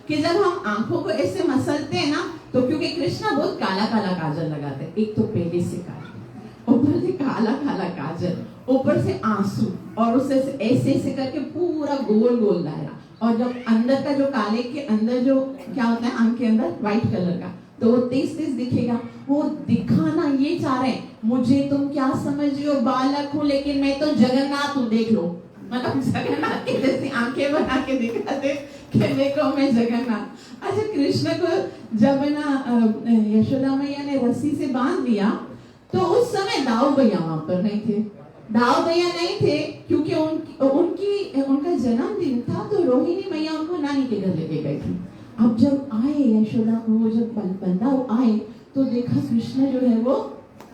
कि जब हम आंखों को ऐसे मसलते हैं ना, तो क्योंकि कृष्णा बहुत काला काला काजल लगाते हैं, एक तो पहले से काजल, ऊपर से काला काला काजल, ऊपर से आंसू, और उससे ऐसे ऐसे करके पूरा गोल गोल दायरा, और जब अंदर का जो काले के अंदर जो क्या होता है आंख के अंदर व्हाइट कलर का, तो वो तेज तेज दिखेगा। वो दिखाना ये चाह रहे हैं, मुझे तुम क्या समझ रही हो, बालक हूँ लेकिन मैं तो जगन्नाथ हूँ, देख लो। मतलब जगन्नाथ की जैसी आंखें बना के दिखाते कि देखो मैं जगन्नाथ। अच्छा, कृष्ण को जब ना यशोदा मैया ने रस्सी से बांध दिया, तो उस समय दाऊ भैया वहां पर नहीं थे। दाऊ भैया नहीं थे क्योंकि उनका जन्मदिन था, तो रोहिणी मैया उनको नानी के घर लेके गई थी। अब जब आए यशोदा, वो जब बंदा आए तो देखा कृष्ण जो है वो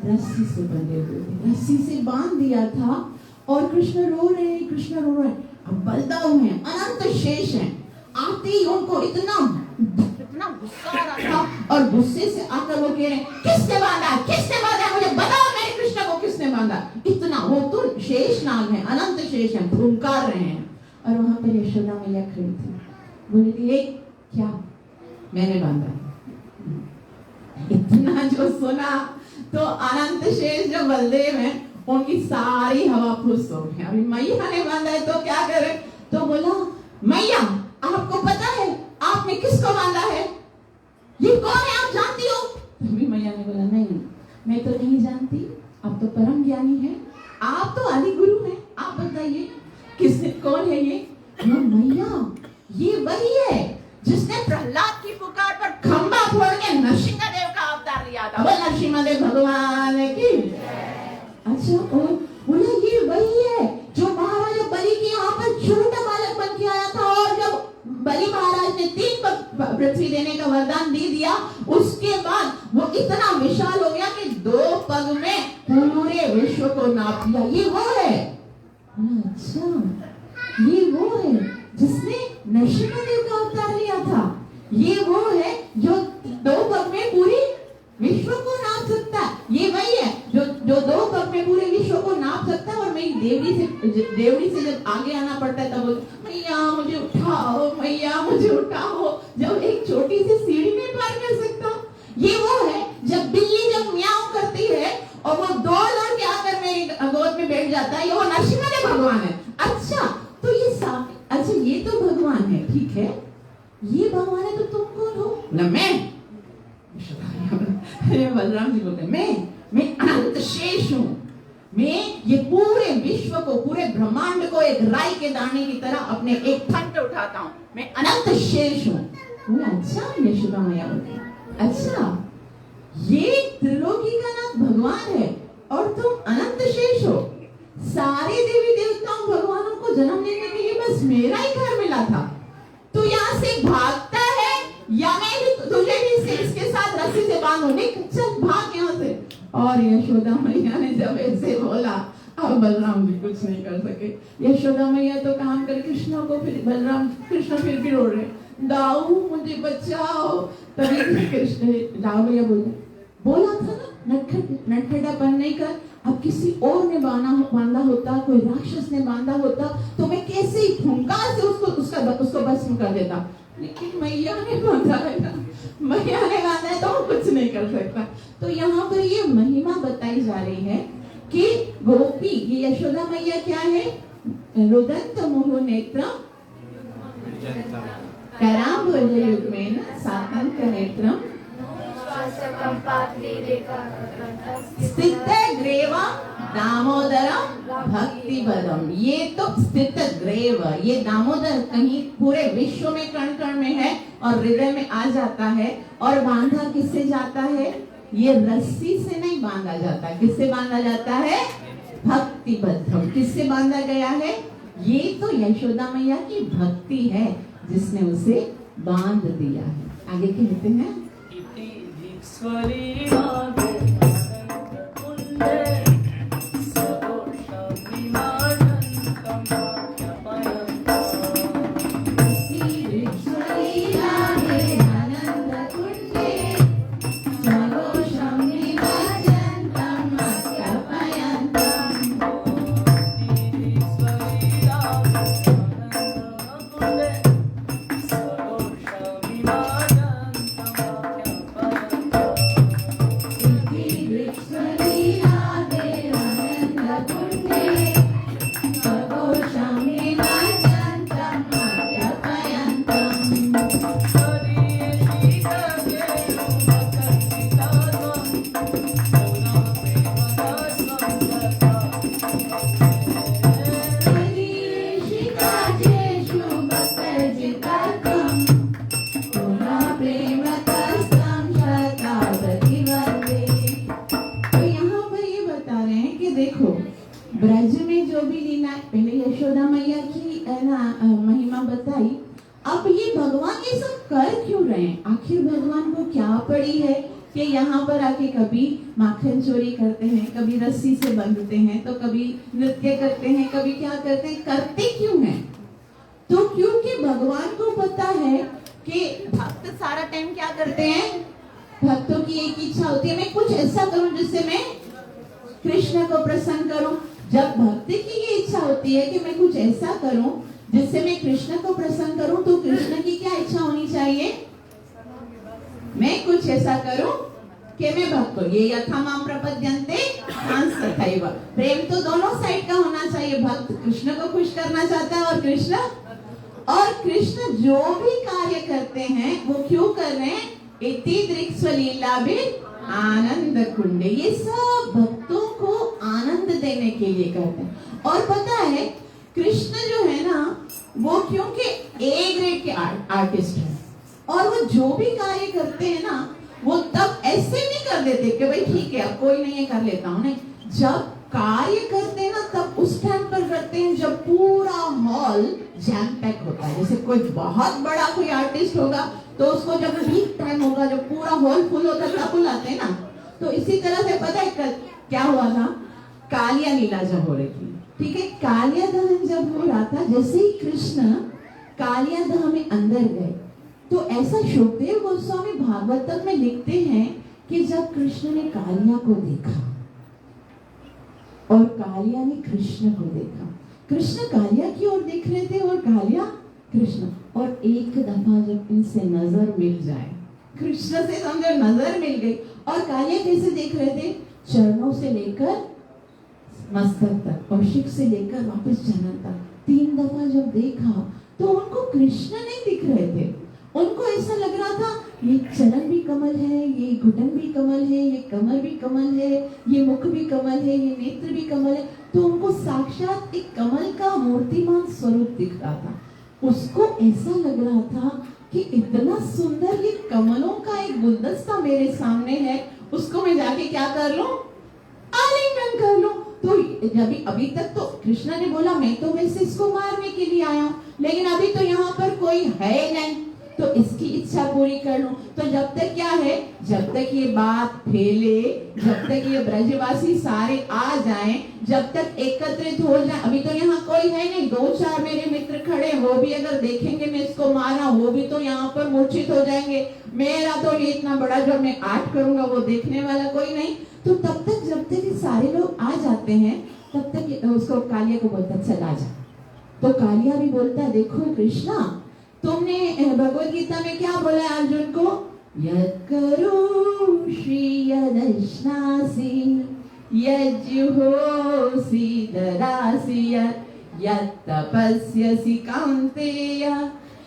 रस्सी से बंधे हुए थे, रस्सी से बांध दिया था, और कृष्ण रो रहे हैं, कृष्ण रो रहे हैं। अब बलदाऊ हैं, अनंत शेष हैं, आते ही उनको इतना गुस्सा आ रहा था, और गुस्से से आकर वो कह रहे हैं, किसने बांधा, किसने बांधा, मुझे बताओ मेरे कृष्ण को किसने बांधा। इतना, वो तो शेष नाग है, अनंत शेष है, फुंकार रहे हैं। और वहां पर यशोदा मैया खड़ी थी, बोली थी, क्या मैंने बांधा। इतना जो सुना तो अनंत शेष जो बलदेव हैं उनकी सारी हवा फुस हो गई। अभी मैया ने बांधा है तो क्या करे, तो बोला, मैया आपको पता है आपने किसको बांधा है, ये कौन है, आप जानती हो? तभी मैया ने बोला, नहीं मैं तो नहीं जानती, आप तो परम ज्ञानी हैं, आप तो आदि गुरु हैं, आप बताइए किसने, कौन है ये? मैया ये वही है जिसने प्रहलाद की पुकार पर खंबा फोड़ के नरसिंहदेव का अवतार लिया था। बोल नरसिंहदेव भगवान की। अच्छा, बोला ये वही है जो महाराजा बलि के यहाँ पर छोटा बालक बन के आया था, और जब बलि महाराज ने 3 पग पृथ्वी देने का वरदान दे दिया, उसके बाद वो इतना विशाल हो गया कि 2 पग में पूरे विश्व को नाप लिया। ये वो है। अच्छा, ये वो है जिसने नरसिंहदेव का अवतार लिया था, ये वो है जो 2 पग में पूरी विश्व को नाप सकता है, ये वही है जो 2 पग में पूरे विश्व को नाप सकता है। और मेरी देवड़ी से जब आगे आना पड़ता है तब मैया मुझे उठाओ, मैया मुझे उठाओ, जब एक छोटी सी सीढ़ी में पार कर सकता। ये वो है जब बिल्ली जब म्याऊं करती है और वो दौड़ के आकर मेरी गोद में बैठ जाता है, ये वो नरसिंहदेव भगवान है। अच्छा, तो ये तो भगवान है, ठीक है, ये भगवान है, तो तुम कौन हो? बोला, मैं बलराम जी बोलते, मैं अनंत शेष हूँ, मैं ये पूरे विश्व को, पूरे ब्रह्मांड को एक राई के दाने की तरह अपने एक फन पे उठाता हूँ, मैं अनंत शेष हूँ। बोला, अच्छा, यशोदा मैया बोलती, अच्छा ये त्रिलोकी का नाम भगवान है और तुम अनंत शेष हो। सारे देवी देवताओं भगवानों को जन्म लेने के लिए बस मेरा ही घर मिला था, तो यहाँ से भागता है या मैं भी तुझे भी इसके साथ रस्सी से बांधू, चल भाग यहाँ से। और यशोदा मैया ने जब ऐसे बोला, अब बलराम जी कुछ नहीं कर सके। यशोदा मैया तो काम कर कृष्ण को, फिर बलराम कृष्ण फिर भी रो रहे, दाऊ मुझे बचाओ। तभी कृष्ण दाऊ मैया बोला था ना, नटखटापन नहीं कर, अब किसी और ने बांधा होता, कोई राक्षस ने बांधा होता, तो मैं कैसे ही फुंकार से उसको भस्म कर देता, लेकिन मैया ने बांधा है ना, मैया ने बांधा है तो वो कुछ नहीं कर सकता। तो यहाँ पर ये महिमा बताई जा रही है कि गोपी, ये यशोदा मैया क्या है, रुदंत मुहुः नेत्रम कराम्बुजयुग्मेन सातंक नेत्रम स्थित ग्रेव दामोदरम भक्ति बलम। ये तो स्थित ग्रेव, ये दामोदर कहीं पूरे विश्व में कण कण में है और हृदय में आ जाता है। और बांधा किससे जाता है, ये रस्सी से नहीं बांधा जाता, किससे बांधा जाता है, भक्ति बद्धम। किससे बांधा गया है, ये तो यशोदा मैया की भक्ति है। जिसने उसे बांध दिया है। आगे कहते हैं ब्रज में जो भी लीला पहले यशोदा मैया की महिमा बताई, अब ये भगवान ये सब कर क्यों रहे हैं? आखिर भगवान को क्या पड़ी है कि यहाँ पर आके कभी माखन चोरी करते हैं, कभी रस्सी से बंधते हैं, तो कभी नृत्य करते हैं, कभी क्या करते हैं, करते क्यों हैं? तो क्योंकि भगवान को पता है कि भक्त सारा टाइम क्या करते हैं, भक्तों की एक इच्छा होती है मैं कुछ ऐसा करूं जिससे मैं कृष्ण को प्रसन्न करूं। जब भक्त की ये इच्छा होती है कि मैं कुछ ऐसा करूं जिससे मैं कृष्ण को प्रसन्न करूं, तो कृष्ण की क्या इच्छा होनी चाहिए? मैं कुछ ऐसा करूं कि मैं भक्त को ये यथा माम प्रपद्यन्ते हंस तथैव। प्रेम तो दोनों साइड का होना चाहिए। भक्त कृष्ण को खुश करना चाहता है और कृष्ण जो भी कार्य करते हैं वो क्यों कर रहे हैं? इति दृक्स्वलीला भी आनंद कुंडे, ये सब भक्तों को आनंद देने के लिए करते हैं। और पता है कृष्ण जो है ना वो क्योंकि ए ग्रेड के आर्टिस्ट हैं, और वो जो भी कार्य करते हैं ना वो तब ऐसे नहीं कर देते कि भाई ठीक है अब कोई नहीं है कर लेता हूँ, नहीं, जब कार्य करते हैं ना तब उस टाइम पर करते हैं जब पूरा हॉल जैम पैक होता है। जैसे कोई बहुत बड़ा कोई आर्टिस्ट होगा तो उसको जब पीक टाइम होगा, जब पूरा हॉल फुल होता है तब बुलाते हैं ना। तो इसी तरह से पता है क्या हुआ था? कालिया लीला जब हो रही थी, ठीक है, कालिया दहन जब हो रहा था, जैसे ही कृष्ण कालिया दहन में अंदर गए तो ऐसा शुकदेव गोस्वामी भागवतम में लिखते हैं कि जब कृष्ण ने कालिया को देखा और कालिया ने कृष्ण को देखा, कृष्ण कालिया की ओर देख रहे थे और कालिया कृष्ण, और एक दफा जब इनसे नजर मिल जाए, कृष्ण से समझो नजर मिल गई, और कालिया कैसे देख रहे थे? चरणों से लेकर मस्तक तक और शिख से लेकर वापस चरण तक। 3 दफा जब देखा तो उनको कृष्ण नहीं दिख रहे थे, उनको ऐसा लग रहा था ये चरण भी कमल है, ये घुटन भी कमल है, ये कमर भी कमल है, ये मुख भी कमल है, ये नेत्र भी कमल है। तो उनको साक्षात एक कमल का मूर्तिमान स्वरूप दिख रहा था। उसको ऐसा लग रहा था कि इतना सुंदर ये कमलों का एक गुलदस्ता मेरे सामने है, उसको मैं जाके क्या कर लूं? आलिंगन कर लूं। तो जब अभी तक तो कृष्ण ने बोला मैं तो वैसे इसको मारने के लिए आया हूं, लेकिन अभी तो यहाँ पर कोई है नहीं, तो इसकी इच्छा पूरी कर लूं। तो जब तक क्या है, जब तक ये बात फैले, जब तक ये ब्रजवासी सारे आ जाएं, जब तक एकत्रित हो जाए, अभी तो यहाँ कोई है नहीं, 2-4 मेरे मित्र खड़े, वो भी अगर देखेंगे मैं इसको मारा, वो भी तो यहाँ पर मूर्छित हो जाएंगे। मेरा तो ये इतना बड़ा जो मैं 8 करूंगा वो देखने वाला कोई नहीं। तो तब तक जब तक ये सारे लोग आ जाते हैं तब तक उसको कालिया को बोलता चला जा। तो कालिया भी बोलता देखो कृष्णा, तुमने भगवत गीता में क्या बोला है अर्जुन को? यत्करोषि यदश्नासि यज्जुहोसि ददासि यत्तपस्यसि कौन्तेय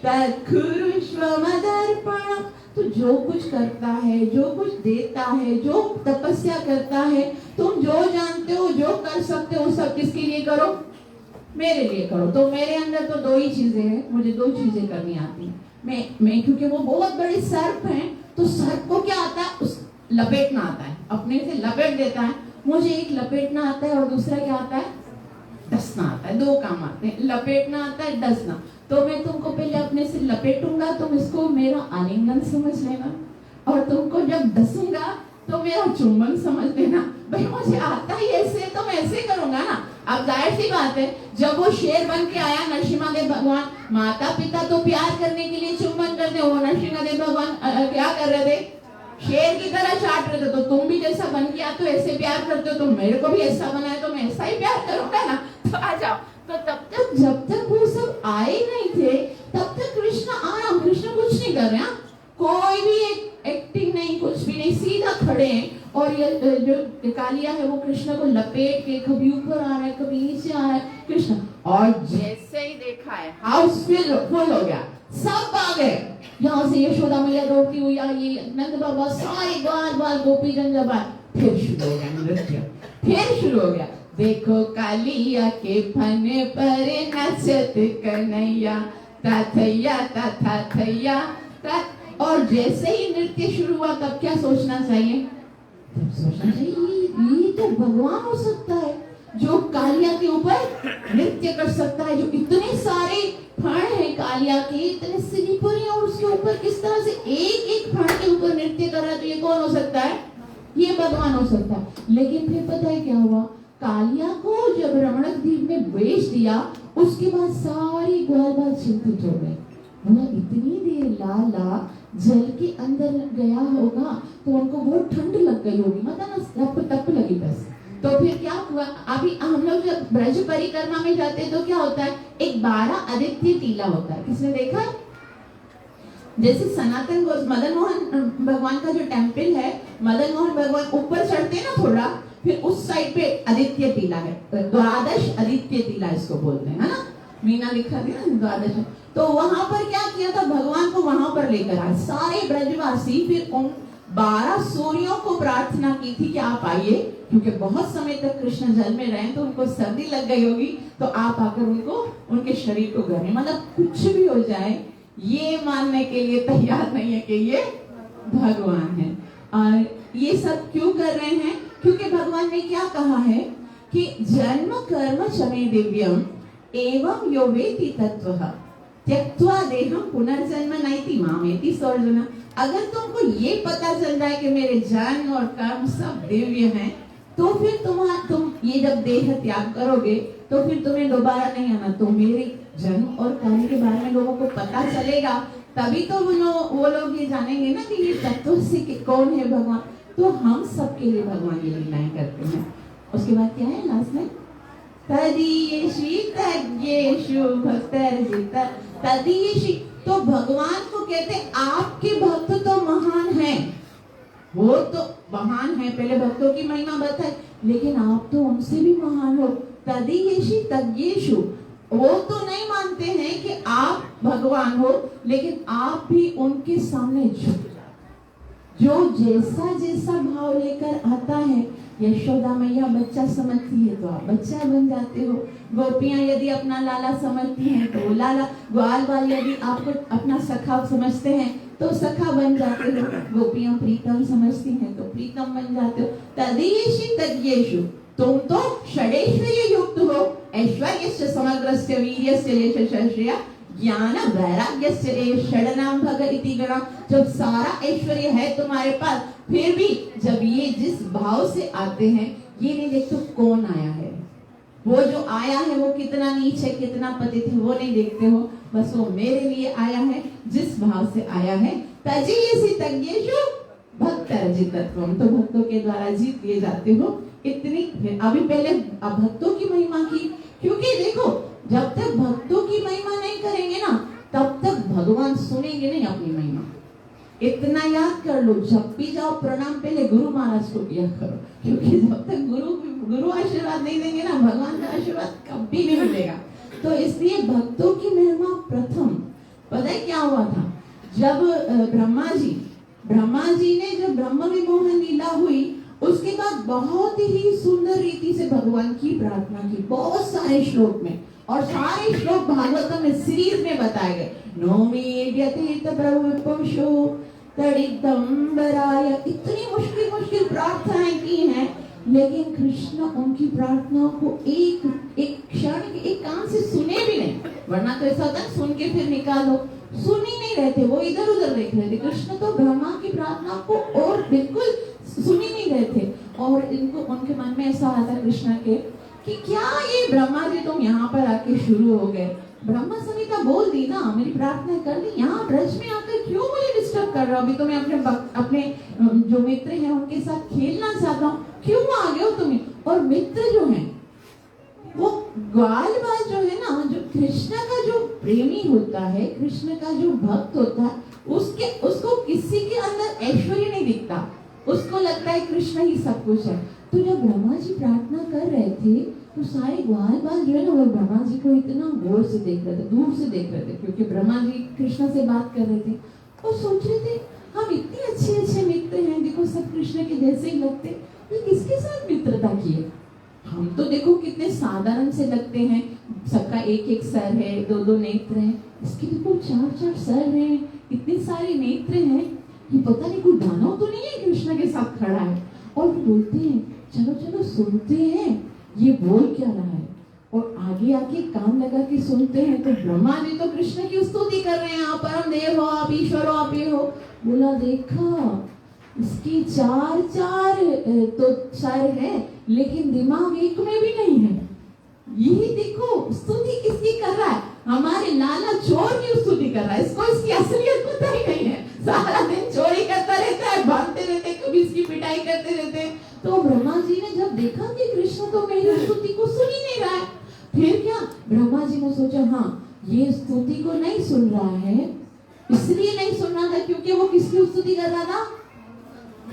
तत्कुरुष्व मदर्पणम्। तो जो कुछ करता है, जो कुछ देता है, जो तपस्या करता है, तुम जो जानते हो, जो कर सकते हो, सब किसके लिए करो? मेरे लिए करो। तो मेरे अंदर तो 2 ही चीजें हैं, मुझे 2 चीजें करनी आती हैं। मैं क्योंकि वो बहुत बड़े सर्प हैं, तो सर्प को क्या आता है? उस लपेटना आता है, अपने से लपेट देता है। मुझे एक लपेटना आता है और दूसरा क्या आता है? डसना आता है, दो काम आते हैं, लपेटना आता है, डसना। तो मैं तुमको पहले अपने से लपेटूंगा, तुम इसको मेरा आलिंगन समझ लेना, और तुमको जब डसूंगा तो मेरा चुम्बन समझ लेना। भाई मुझे आता ही ऐसे, तो मैं ऐसे करूंगा ना। अब जाहिर सी बात है, जब वो शेर बन के आया नरसिम्हा भगवान, माता पिता तो प्यार करने के लिए चुम्बन करते, वो नरसिम्हा भगवान क्या कर रहे थे? शेर की तरह चाट रहे थे। तो तुम भी जैसा बन गया तो ऐसे प्यार करते हो, तो मेरे को भी ऐसा बनाए तो मैं ऐसा ही प्यार करूंगा ना। तो आ जाओ। तो तब तक जब तक वो सब आए नहीं थे, तब तक कृष्ण आराम, कृष्ण कुछ नहीं कर रहे, कोई भी एक्टिंग नहीं, कुछ भी नहीं, सीधा खड़े हैं। और ये जो कालिया है वो कृष्ण को लपेट के कभी ऊपर आ रहा है, कभी नीचे आ रहा है कृष्ण। और जैसे ही देखा है हाउस फुल हो गया, सब आ गए। यहाँ से यशोदा मैया दौड़ती हुई आई, नंद बाबा सारे बाल बाल गोपीजन जब आए, फिर शुरू हो गया नृत्य, फिर शुरू हो गया। देखो कालिया के फने पर नचत कन्हैया, ताथैया ताथा थैया। और जैसे ही नृत्य शुरू हुआ तब क्या सोचना चाहिए? तब सोचना चाहिए ये तो भगवान हो सकता है, जो कालिया के ऊपर नृत्य कर सकता है, जो इतने सारे फण है कालिया के, इतने स्लीपर है, और उसके ऊपर किस तरह से एक एक फण के ऊपर नृत्य कर रहा है। तो ये कौन हो सकता है? ये भगवान हो सकता है। लेकिन फिर पता है क्या हुआ? कालिया को जब रमणक द्वीप में बेच दिया, उसके बाद सारी ग्वाल बाल चिंतित हो गए। बोला इतनी देर लाला जल के अंदर गया होगा तो उनको बहुत ठंड लग गई होगी, मतलब टप लगी बस। तो फिर क्या हुआ? अभी हम लोग जब ब्रज परिक्रमा में जाते हैं तो क्या होता है? एक 12 आदित्य टीला होता है, किसने देखा? जैसे सनातन मदन मोहन भगवान का जो टेम्पल है, मदन मोहन भगवान ऊपर चढ़ते हैं ना थोड़ा, फिर उस साइड पे आदित्य टीला है, द्वादश आदित्य टीला इसको बोलते हैं, है ना? मीना लिखा थी ना द्वादश। तो वहां पर क्या किया था? भगवान को वहां पर लेकर आए सारे ब्रजवासी। फिर उन 12 सूर्यों को प्रार्थना की थी कि आप आइए, क्योंकि बहुत समय तक कृष्ण जल में रहे तो उनको सर्दी लग गई होगी, तो आप आकर उनको उनके शरीर को गर्मी, मतलब कुछ भी हो जाए ये मानने के लिए तैयार नहीं है कि ये भगवान है। और ये सब क्यों कर रहे हैं? क्योंकि भगवान ने क्या कहा है कि जन्म कर्म च मे दिव्यम एवं यो वेति तत्वः त्यक्त्वा देहम पुनर्जन्म नैति मामेति सर्वजना। अगर तुमको ये पता चल रहा है कि मेरे जन्म और कर्म सब दिव्य हैं, तो फिर तुम ये जब देह त्याग करोगे तो फिर तुम्हें दोबारा नहीं आना। तो मेरे जन्म और कर्म के बारे में लोगों को पता चलेगा, तभी तो वो लोग ये जानेंगे ना कि ये तत्व से कौन है भगवान। तो हम सबके लिए भगवान ये लीलाएं करते हैं। उसके बाद क्या है लास्ट में? तदीयेषि तज्ञेषु भक्तर्जिता तदीयेषि। तो भगवान को कहते हैं आपके भक्त तो महान हैं, वो तो महान है, पहले भक्तों की महिमा बताई, लेकिन आप तो उनसे भी महान हो। तदीयेषि तज्ञेषु, वो तो नहीं मानते हैं कि आप भगवान हो, लेकिन आप भी उनके सामने झुक जाओ। जो जैसा जैसा भाव लेकर आता है, यशोदा मैया बच्चा समझती है तो आप बच्चा बन जाते हो, गोपियां यदि अपना लाला समझती हैं तो वो लाला, ग्वाल बाल यदि आपको अपना सखा समझते हैं तो सखा बन जाते हो, गोपियां प्रीतम समझती हैं तो प्रीतम बन जाते हो। तदीयेषि तज्ञेषु, तुम तो षडेश्वर्य युक्त हो, ऐश्वर्यस्य समग्रस्य वीर्यस्य यशस्या ज्ञान वैराग्यस्य षडनाम भग इति गणा। जब सारा ऐश्वर्य है तुम्हारे पास, फिर भी जब ये जिस भाव से आते हैं, ये नहीं देखते कौन आया है, वो जो आया है वो कितना नीच है, कितना पतित है, वो नहीं देखते हो, बस वो मेरे लिए आया है, जिस भाव से आया है। तजीयसि तज्ञेषु भक्तर्जितत्वम, तो भक्तों के द्वारा जीत लिए जाते हो। इतनी अभी पहले भक्तों की महिमा की, क्योंकि देखो जब तक भक्तों की महिमा नहीं करेंगे ना, तब तक भगवान सुनेंगे नहीं अपनी महिमा। इतना याद कर लो, जब भी जाओ प्रणाम पहले गुरु महाराज को किया करो, क्योंकि जब तक गुरु आशीर्वाद नहीं देंगे ना, भगवान का आशीर्वाद कभी नहीं मिलेगा। तो इसलिए भक्तों की महिमा प्रथम। पता है क्या हुआ था? जब ब्रह्मा जी ने जब ब्रह्म विमोहन लीला हुई, उसके बाद बहुत ही सुंदर रीति से भगवान की प्रार्थना की, बहुत सारे श्लोक में, और सारे श्लोक भागवतम में सीरीज में बताए गए। नौमीड्यतीत प्रभुपुषो तडिदंबराय, इतनी मुश्किल मुश्किल प्रार्थनाएं की हैं, लेकिन कृष्ण उनकी प्रार्थना को एक एक क्षण एक कान से सुने भी नहीं, वरना तो ऐसा होता है सुन के फिर निकालो, सुन ही नहीं रहे थे, वो इधर उधर देख रहे थे। कृष्ण तो ब्रह्मा की प्रार्थना को और बिल्कुल सुन ही नहीं रहे थे। और इनको उनके मन में ऐसा आता कृष्ण के कि क्या ये ब्रह्मा जी तुम यहाँ पर आके शुरू हो गए, ब्रह्मा संहिता बोल दी ना, मेरी प्रार्थना कर दी, यहाँ ब्रज में आकर क्यों मुझे डिस्टर्ब कर रहा हो? अभी तो मैं अपने जो मित्र हैं उनके साथ खेलना चाहता हूँ, क्यों आ गए हो तुम्हें? और मित्र जो हैं वो ग्वालबाल जो है ना, जो कृष्ण का जो प्रेमी होता है, कृष्ण का जो भक्त होता है, उसको किसी के अंदर ऐश्वर्य नहीं दिखता, उसको लगता है कृष्ण ही सब कुछ है। तो जब ब्रह्मा जी प्रार्थना कर रहे थे तो सारे ग्वालबाल जो है ना वो ब्रह्मा जी को इतना गौर से देख रहे थे, दूर से देख रहे थे, क्योंकि ब्रह्मा जी कृष्ण से बात कर रहे थे और सोच रहे थे हम इतने अच्छे अच्छे मित्र हैं, देखो सब कृष्ण के जैसे ही लगते, ये किसके साथ मित्रता की है? हम तो देखो कितने साधारण से लगते हैं, सबका एक एक सर है, दो दो नेत्र हैं, इसके देखो चार चार सर हैं, इतने सारे नेत्र हैं, ये पता नहीं कोई दानव तो नहीं है कृष्ण के साथ खड़ा है। और वो बोलते हैं चलो चलो सुनते हैं ये बोल क्या रहा है, और आगे आके कान लगा के सुनते हैं तो ब्रह्मा जी तो कृष्ण की स्तुति कर रहे हैं, आप परम देव हो, आप ईश्वर हो, आप ये हो। बोला देखा इसकी चार चार तो सर है लेकिन दिमाग एक में भी नहीं है, यही देखो स्तुति किसकी कर रहा है? हमारे लाला चोर की स्तुति कर रहा है, इसको इसकी असलियत पता ही नहीं है, सारा दिन चोरी करता रहता है, भागते रहते, कभी इसकी पिटाई करते रहते हैं। तो ब्रह्मा जी ने जब देखा कि कृष्ण तो मेरी स्तुति को सुन ही नहीं रहा है, फिर क्या ब्रह्मा जी ने सोचा हाँ ये स्तुति को नहीं सुन रहा है, इसलिए नहीं सुन रहा था क्योंकि वो किसकी स्तुति कर रहा था?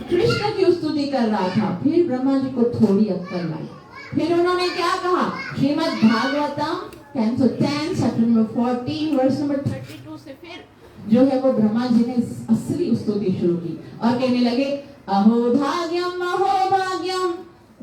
कृष्ण की स्तुति कर रहा था। फिर ब्रह्मा जी को थोड़ी अक्ल लाई, फिर उन्होंने क्या कहा? Shrimad Bhagavatam canto 10 chapter number 14 verse number 32 से फिर जो है वो ब्रह्मा जी ने असली स्तुति शुरू की और कहने लगे अहो भाग्यम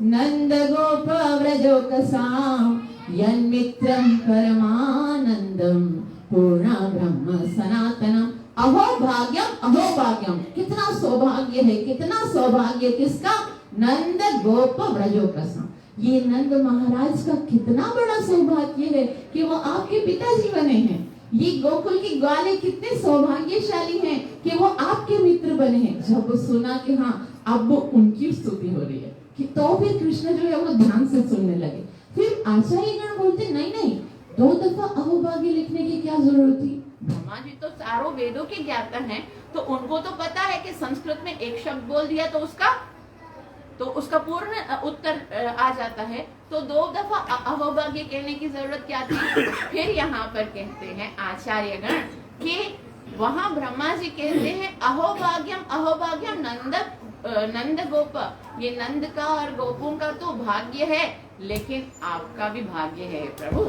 नंद गोप व्रजोकसाम यन्मित्रं परमानंदम पूर्ण ब्रह्म सनातनम। अहो भाग्यम, कितना सौभाग्य है, कितना सौभाग्य किसका? नंद गोप व्रजोकसाम, ये नंद महाराज का कितना बड़ा सौभाग्य है कि वो आपके पिताजी बने हैं। ये गोकुल की ग्वाले कितने सौभाग्यशाली हैं कि वो आपके मित्र बने हैं। जब वो सुना कि हाँ अब वो उनकी स्तुति हो रही है कि तो फिर कृष्ण जो है वो ध्यान से सुनने लगे। फिर आचार्यगण बोलते नहीं 2 दफा अहोभाग्य लिखने की क्या जरूरत थी? ब्रह्मा जी तो चारों वेदों के ज्ञाता हैं, तो उनको तो पता है कि संस्कृत में एक शब्द बोल दिया तो उसका पूर्ण उत्तर आ जाता है, तो 2 दफा अहोभाग्य कहने की जरूरत क्या थी? फिर यहाँ पर कहते हैं आचार्यगण कि वहाँ ब्रह्मा जी कहते हैं अहोभाग्यम नंद गोप, ये नंद का और गोपों का तो भाग्य है, लेकिन आपका भी भाग्य है प्रभु।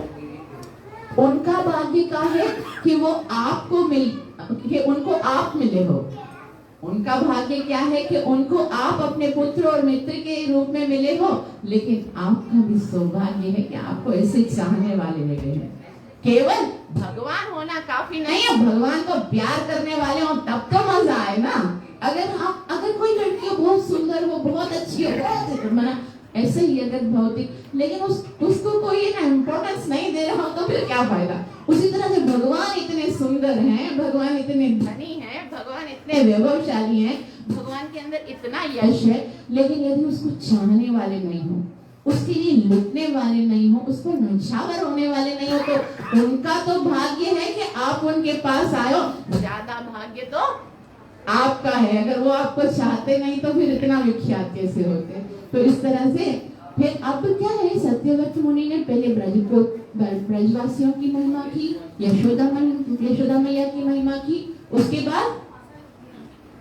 उनका भाग्य का है कि वो कि उनको आप मिले हो। उनका भाग्य क्या है कि उनको आप अपने पुत्र और मित्र के रूप में मिले हो, लेकिन आपका भी सौभाग्य है कि आपको ऐसे चाहने वाले मिले हैं। केवल भगवान होना काफी नहीं है, भगवान को प्यार करने वाले हो तब तो मजा आए ना। अगर कोई लड़की हो बहुत सुंदर हो, बहुत अच्छी हो, बहुत ऐसे ही अगर भौतिक, लेकिन उसको कोई ना इम्पोर्टेंस नहीं दे रहा हो तो फिर क्या फायदा? उसी तरह से भगवान इतने सुंदर हैं, भगवान इतने धनी हैं, भगवान इतने वैभवशाली हैं, भगवान के अंदर इतना यश है, लेकिन यदि उसको चाहने वाले नहीं हो, उसके लिए लुटने वाले नहीं हो, उस पर नौछावर होने वाले नहीं हो, तो उनका तो भाग्य है कि आप उनके पास आए हो, ज्यादा भाग्य तो आपका है। अगर वो आपको चाहते नहीं तो फिर इतना विख्यात कैसे होते? तो इस तरह से फिर अब क्या है, सत्यव्रत मुनि ने पहले ब्रजवासियों की महिमा की, यशोदा मैया की महिमा की, उसके बाद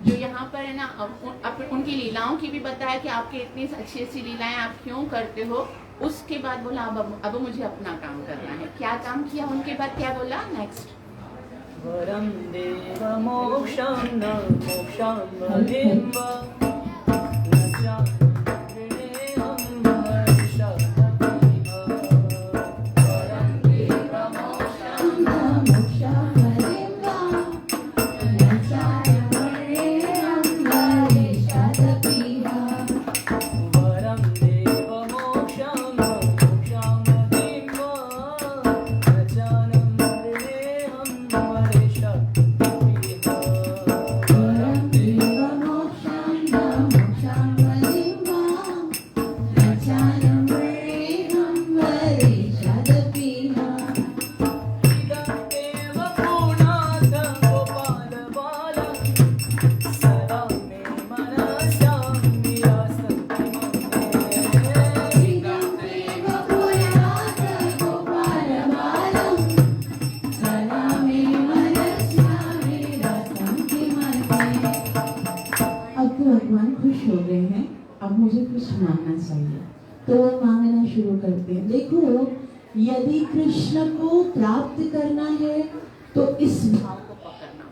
जो यहाँ पर है ना उनकी लीलाओं की भी बताया कि आपके इतनी अच्छी अच्छी लीलाएं आप क्यों करते हो। उसके बाद बोला अब मुझे अपना काम करना है। क्या काम किया उनके बाद? क्या बोला नेक्स्ट? वरं देव मोक्षं न मोक्षं बलिं वा न चाप्रणेयं वर्षादपीह। वरं देव मोक्षं न मोक्षं बलिं वा न चाप्रणेयं वर्षादपीह। वरं देव तो वो मांगना शुरू करते हैं। देखो, यदि कृष्ण को प्राप्त करना है तो इस भाव को पकड़ना।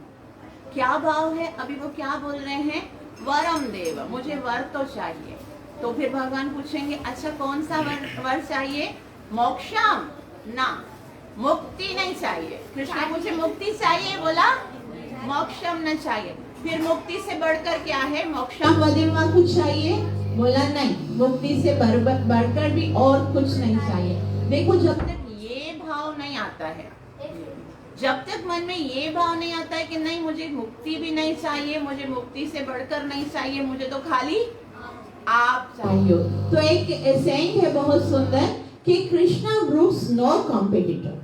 क्या भाव है? अभी वो क्या बोल रहे हैं? वरम देव, मुझे वर तो चाहिए। तो फिर भगवान पूछेंगे, अच्छा कौन सा वर चाहिए? मोक्षम ना, मुक्ति नहीं चाहिए। कृष्ण मुझे मुक्ति चाहिए, बोला मोक्षम न चाहिए। फिर मुक्ति से बढ़कर क्या है? मोक्षम वदिवा कुछ चाहिए, बोला नहीं, मुक्ति से बढ़कर भी और कुछ नहीं चाहिए। देखो, जब तक ये भाव नहीं आता है, जब तक मन में ये भाव नहीं आता है कि नहीं मुझे मुक्ति भी नहीं चाहिए, मुझे मुक्ति से बढ़कर नहीं चाहिए, मुझे तो खाली आप चाहिए। तो एक सेइंग है बहुत सुंदर कि Krishna brooks no competitor.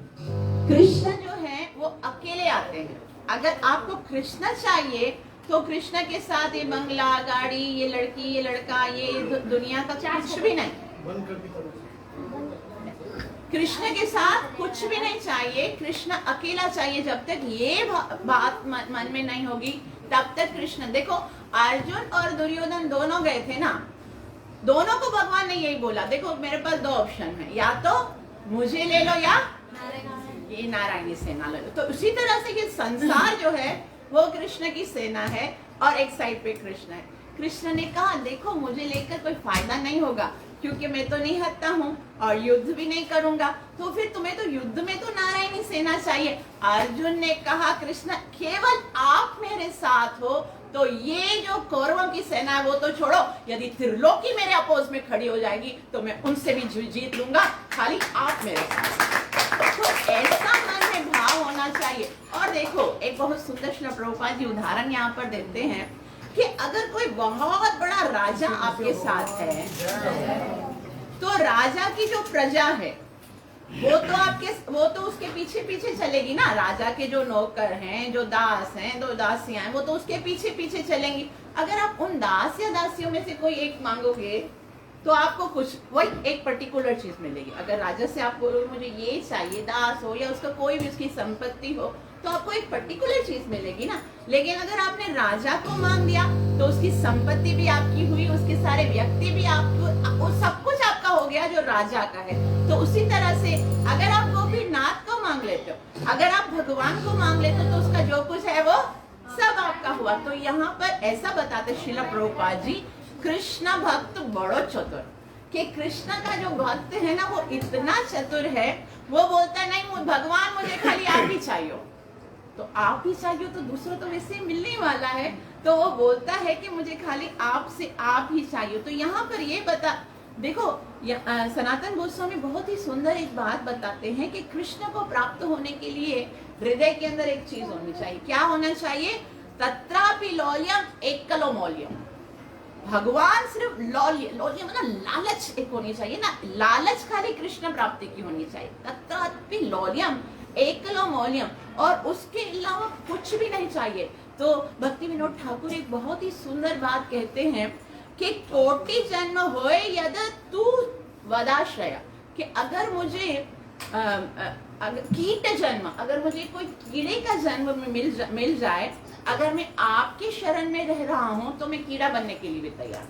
Krishna जो है वो अकेले आते हैं। अगर आपको कृष्ण चाहिए तो कृष्ण के साथ ये बंगला, गाड़ी, ये लड़की, ये लड़का, ये दुनिया का कुछ भी नहीं। कृष्ण के साथ कुछ भी नहीं चाहिए, कृष्ण अकेला चाहिए। जब तक ये बात मन में नहीं होगी तब तक कृष्ण। देखो, अर्जुन और दुर्योधन दोनों गए थे ना, दोनों को भगवान ने यही बोला, देखो मेरे पास दो ऑप्शन है, या तो मुझे ले लो या ये नारायणी सेना ले लो। तो उसी तरह से ये संसार जो है वो कृष्ण की सेना है और एक साइड पे कृष्ण है। कृष्ण ने कहा, देखो मुझे लेकर कोई फायदा नहीं होगा, क्योंकि मैं तो नहीं हटता हूँ और युद्ध भी नहीं करूंगा, तो फिर तुम्हें तो युद्ध में तो नारायणी सेना चाहिए। अर्जुन ने कहा, कृष्ण केवल आप मेरे साथ हो तो ये जो कौरवों की सेना है वो तो छोड़ो, यदि त्रिलोकी मेरे अपोज में खड़ी हो जाएगी तो मैं उनसे भी जीत लूंगा, खाली आप मेरे साथ। तो ऐसा मन में भाव होना चाहिए। और देखो, एक बहुत सुंदर श्री प्रभुपाद जी उदाहरण यहाँ पर देते हैं कि अगर कोई बहुत बड़ा राजा आपके साथ है तो राजा की जो प्रजा है वो तो उसके पीछे पीछे चलेगी ना। राजा के जो नौकर हैं, जो दास हैं, दो दासियां हैं, वो तो उसके पीछे पीछे चलेंगी। अगर आप उन दास या दासियों में से कोई एक मांगोगे तो आपको कुछ वही एक पर्टिकुलर चीज मिलेगी। अगर राजा से आप बोलोगे मुझे ये चाहिए, दास हो या उसका कोई भी उसकी संपत्ति हो, तो आपको एक पर्टिकुलर चीज मिलेगी ना। लेकिन अगर आपने राजा को मांग दिया तो उसकी संपत्ति भी आपकी हुई, उसके सारे व्यक्ति भी आपको, सब कुछ आपका हो गया जो राजा का है। तो उसी तरह से अगर आप गोपीनाथ को मांग लेते हो, अगर आप भगवान को मांग लेते हो, तो उसका जो कुछ है वो सब आपका हुआ। तो यहाँ पर ऐसा बताते श्रील प्रभुपाद जी, कृष्ण भक्त बड़ो चतुर, कि कृष्ण का जो भक्त है ना वो इतना चतुर है, वो बोलता है नहीं भगवान मुझे खाली आप ही चाहिए। तो आप ही चाहिए तो दूसरा तो वैसे ही मिलने वाला है, तो वो बोलता है कि मुझे खाली आपसे आप ही चाहिए। तो यहाँ पर ये देखो, सनातन गोस्वामी बहुत ही सुंदर एक बात बताते हैं कि कृष्ण को प्राप्त होने के लिए हृदय के अंदर एक चीज होनी चाहिए। क्या होना चाहिए? तत्रापि लौल्यम एकलो मौल्यम। भगवान सिर्फ लौल्य मतलब लालच एक होनी चाहिए ना, लालच खाली कृष्ण प्राप्ति की होनी चाहिए। तत्रापि लौल्यम एकलो मौल्यम, और उसके अलावा कुछ भी नहीं चाहिए। तो भक्ति विनोद ठाकुर एक बहुत ही सुंदर बात कहते हैं कि कोटि जन्म होए यद तू वदाश्रय, कि अगर मुझे कीट जन्म, अगर मुझे कोई कीड़े का जन्म मिल जाए, अगर मैं आपके शरण में रह रहा हूँ तो मैं कीड़ा बनने के लिए भी तैयार।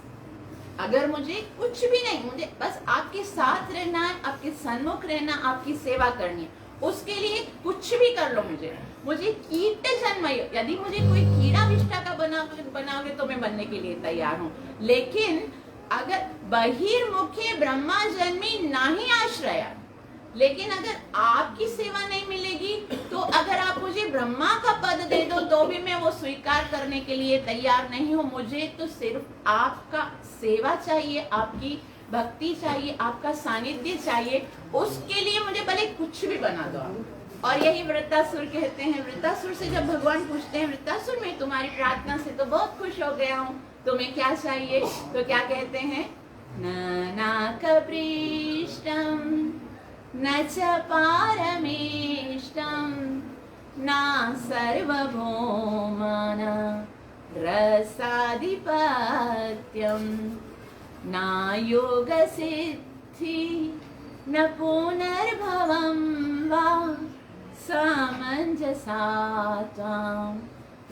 अगर मुझे कुछ भी नहीं, मुझे बस आपके साथ रहना है, आपके सन्मुख रहना, आपकी सेवा करनी है, उसके लिए कुछ भी कर लो। मुझे कीट जन्म, यदि मुझे कोई कीड़ा विष्टा का बनाओगे तो मैं बनने के लिए तैयार हूँ। लेकिन अगर बहिर्मुखे ब्रह्मा जन्मी नहीं आश्रय, लेकिन अगर आपकी सेवा नहीं मिलेगी तो अगर आप मुझे ब्रह्मा का पद दे दो तो भी मैं वो स्वीकार करने के लिए तैयार नहीं हूँ। मुझे तो सिर्फ आपका सेवा चाहिए, आपकी भक्ति चाहिए, आपका सानिध्य चाहिए। उसके लिए मुझे भले कुछ भी बना दो। और यही वृत्तासुर कहते हैं। वृत्तासुर से जब भगवान पूछते हैं, वृत्तासुर मैं तुम्हारी प्रार्थना से तो बहुत खुश हो गया हूँ, तुम्हें क्या चाहिए? तो क्या कहते हैं? नानाकपृष्टम न च पारमेष्टम ना सर्वभौमान रसाधिपत्यम ना योग सिद्धि न पुनर्भवं वा सामंजसात्वां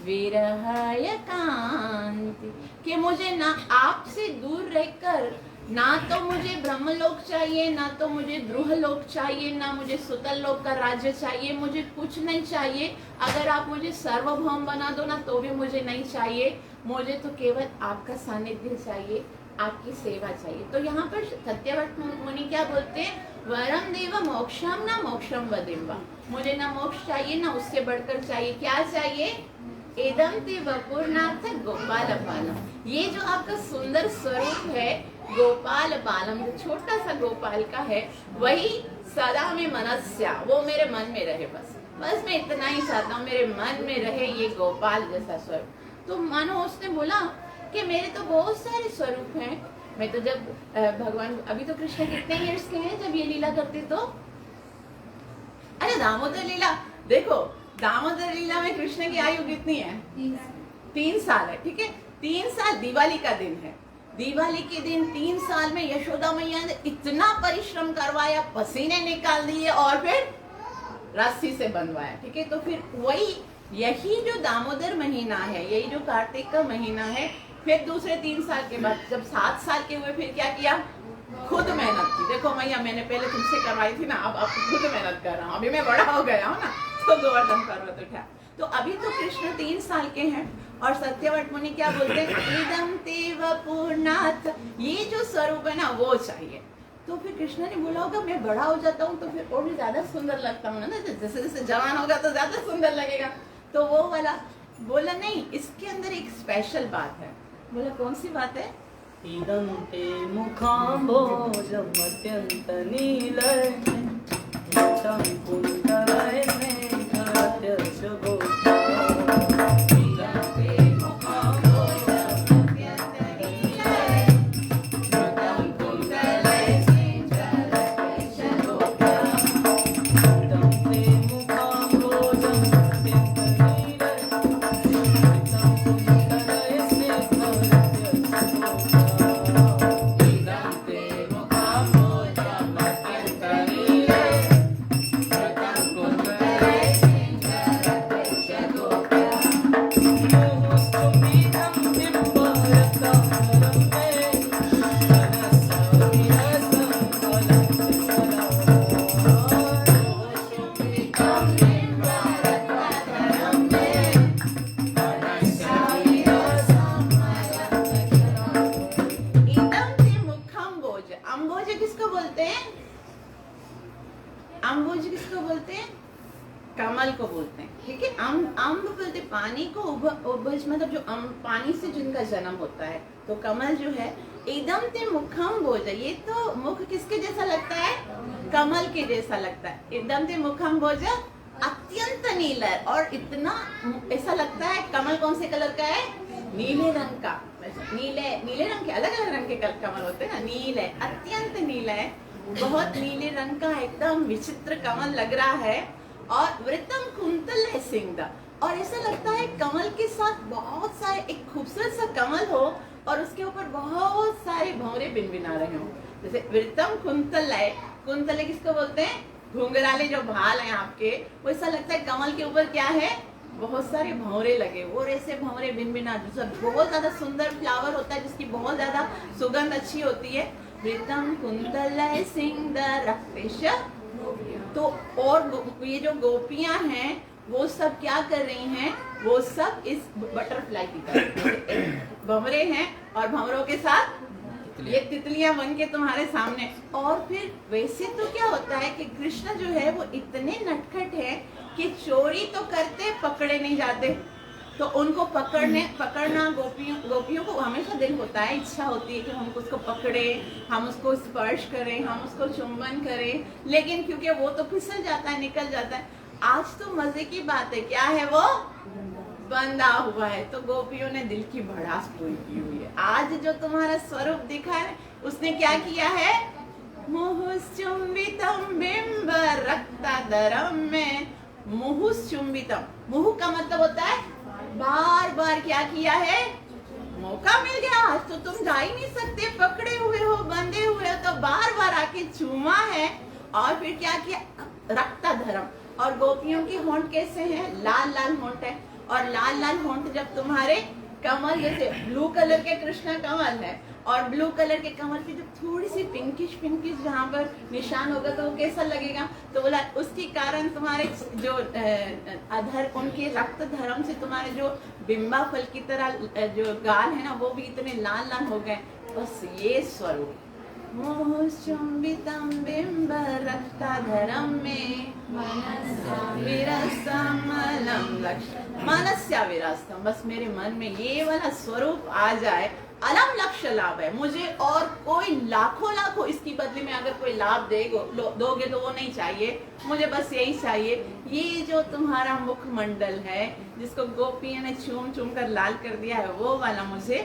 विरहय कांति, कि मुझे ना आपसे दूर रहकर ना तो मुझे ब्रह्मलोक चाहिए, ना तो मुझे द्रुहलोक चाहिए, ना मुझे सुतल लोक का राज्य चाहिए, मुझे कुछ नहीं चाहिए। अगर आप मुझे सर्वभौम बना दो ना तो भी मुझे नहीं चाहिए। मुझे तो केवल आपका सानिध्य चाहिए, आपकी सेवा चाहिए। तो यहाँ पर सत्यव्रत मुनि क्या बोलते हैं, वरम देव मोक्षम ना मोक्षम वदिम्बा। मुझे ना मोक्ष चाहिए ना उससे बढ़कर चाहिए। क्या चाहिए, एदम ते वपुर्नाथ गोपाल बालम। ये जो आपका सुंदर स्वरूप है गोपाल बालम, जो छोटा सा गोपाल का है, वही सदा में मनस्या, वो मेरे मन में रहे। बस मैं इतना ही चाहता हूँ, मेरे मन में रहे ये गोपाल जैसा स्वरूप। तो मानो उसने बोला कि मेरे तो बहुत सारे स्वरूप हैं। मैं तो जब भगवान, अभी तो कृष्ण कितने ईयर्स के हैं जब ये लीला करते, तो अरे दामोदर लीला देखो, दामोदर लीला में कृष्ण की आयु कितनी है, 3 साल है। ठीक है, 3 साल दिवाली का दिन है। दिवाली के दिन 3 साल में यशोदा मैया ने इतना परिश्रम करवाया, पसीने निकाल दिए और फिर रस्सी से बंधवाया। ठीक है, तो फिर वही यही जो दामोदर महीना है, यही जो कार्तिक का महीना है, फिर दूसरे 3 साल के बाद जब 7 साल के हुए, फिर क्या किया, खुद मेहनत की। देखो मैया, मैंने पहले तुमसे करवाई थी ना, अब खुद मेहनत कर रहा हूँ। अभी मैं बड़ा हो गया हूँ ना, तो गोवर्धन पर्वत उठा। तो अभी तो कृष्ण 3 साल के हैं और सत्यव्रत मुनि क्या बोलते हैं, इदं ते वपुर्नाथ, ये जो स्वरूप है ना वो चाहिए। तो फिर कृष्ण ने बोला होगा मैं बड़ा हो जाता हूँ तो फिर और भी ज्यादा सुंदर लगता हूँ ना, जैसे जैसे जवान होगा तो ज्यादा सुंदर लगेगा। तो वो वाला बोला नहीं, इसके अंदर एक स्पेशल बात है। बोला कौन सी बात है, इदं ते मुखाम्भोजम् अत्यन्त नीलम् मुखं कुण्डलय स्नेहस्य शुभोत्तमम्। इदं ते मुखाम्भोजम् अत्यन्त नीलम् मुखं कुण्डलय स्नेहस्य शुभोत्तमम्। इदं ते मुखाम्भोजम् अत्यन्त नीलम् मुखं कुण्डलय स्नेहस्य शुभोत्तमम्। अम्बोज किसको बोलते हैं, अम्बुज किसको बोलते हैं, कमल को बोलते हैं। ठीक है, अम्ब बोलते पानी को, उभज मतलब जो पानी से जिनका जन्म होता है। तो कमल जो है, एकदम ते मुखम बोझ, ये तो मुख किसके जैसा लगता है, कमल के जैसा लगता है। एकदम ते मुखम बोझ अत्यंत नीला, और इतना ऐसा लगता है, कमल कौन से कलर का है, नीले रंग का। नीले रंग के अलग अलग रंग के कमल होते हैं ना, नील है, अत्यंत नीला है, बहुत नीले रंग का एकदम विचित्र कमल लग रहा है। और वृतम कुंतल है सिंगदा, और ऐसा लगता है कमल के साथ बहुत सारे, एक खूबसूरत सा कमल हो और उसके ऊपर बहुत सारे भंवरे भिनभिना रहे हो। जैसे वृतम कुंतल है, कुंतल किसको बोलते हैं, घुंघराले जो भाल हैं आपके, वो ऐसा लगता है कमल के ऊपर क्या है, बहुत सारे भंवरे लगे, और ऐसे भंवरे भिनभिना, बहुत ज्यादा सुंदर फ्लावर होता है जिसकी बहुत ज्यादा सुगंध अच्छी होती है। वृतम कुंतल सिंगदा। तो और ये जो गोपियां हैं वो सब क्या कर रही हैं, वो सब इस बटरफ्लाई की तरह भंवरे हैं, और भंवरों के साथ ये तितलियां बन के तुम्हारे सामने। और फिर वैसे तो क्या होता है कि कृष्ण जो है वो इतने नटखट है कि चोरी तो करते, पकड़े नहीं जाते। तो उनको पकड़ना गोपियों को हमेशा दिल होता है, इच्छा होती है कि हम उसको पकड़े, हम उसको स्पर्श करें, हम उसको चुंबन करें, लेकिन क्योंकि वो तो फिसल जाता है, निकल जाता है। आज तो मजे की बात है, क्या है वो, बंधा हुआ है। तो गोपियों ने दिल की भड़ास पूरी की हुई है। आज जो तुम्हारा स्वरूप दिखा है, उसने क्या किया है, मुहुश्चुम्बितम बिंब रक्ताधरम में, मुहुश्चुम्बितम, मुहु का मतलब होता है बार बार क्या किया है, मौका मिल गया, आज तो तुम जा ही नहीं सकते, पकड़े हुए हो, बंधे हुए हो, तो बार बार आके चूमा है। और फिर क्या किया, रक्ताधरम। और गोपियों की होंठ कैसे हैं, लाल लाल होंठ है, और लाल लाल होंठ जब तुम्हारे कमल जैसे ब्लू कलर के कृष्ण कमल है, और ब्लू कलर के कमल की जब थोड़ी सी पिंकिश जहाँ पर निशान होगा तो वो कैसा लगेगा? तो बोला उसके कारण तुम्हारे जो अधर उनके रक्त धर्म से तुम्हारे जो बिंबा फल की तरह जो गाल है ना वो भी इतने लाल लाल हो गए। बस ये स्वरूप मोहचुंबितम बिंब रक्ताधरम में विरसमलम मनस्या विरास्तम। बस मेरे मन में ये वाला स्वरूप आ जाए, अलम लक्ष्य लाभ है मुझे, और कोई लाखों इसकी बदले में अगर कोई लाभ दोगे तो वो नहीं चाहिए मुझे, बस यही चाहिए ये जो तुम्हारा मुखमंडल है जिसको गोपियों ने चूम चूम कर लाल कर दिया है, वो वाला मुझे,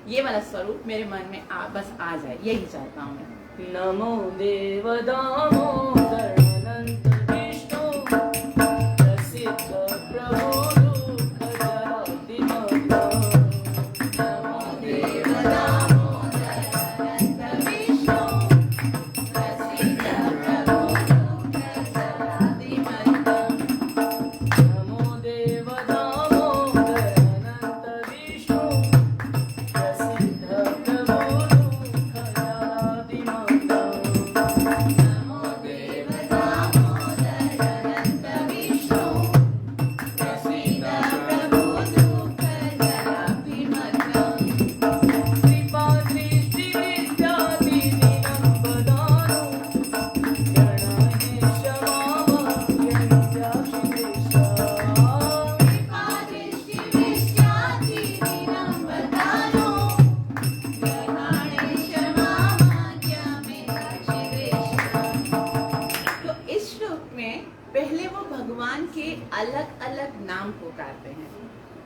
ये वाला स्वरूप मेरे मन में बस आ जाए, यही चाहता हूँ मैं। नमो देव दामोदर अनंत विष्णु प्रसिद्ध प्रभु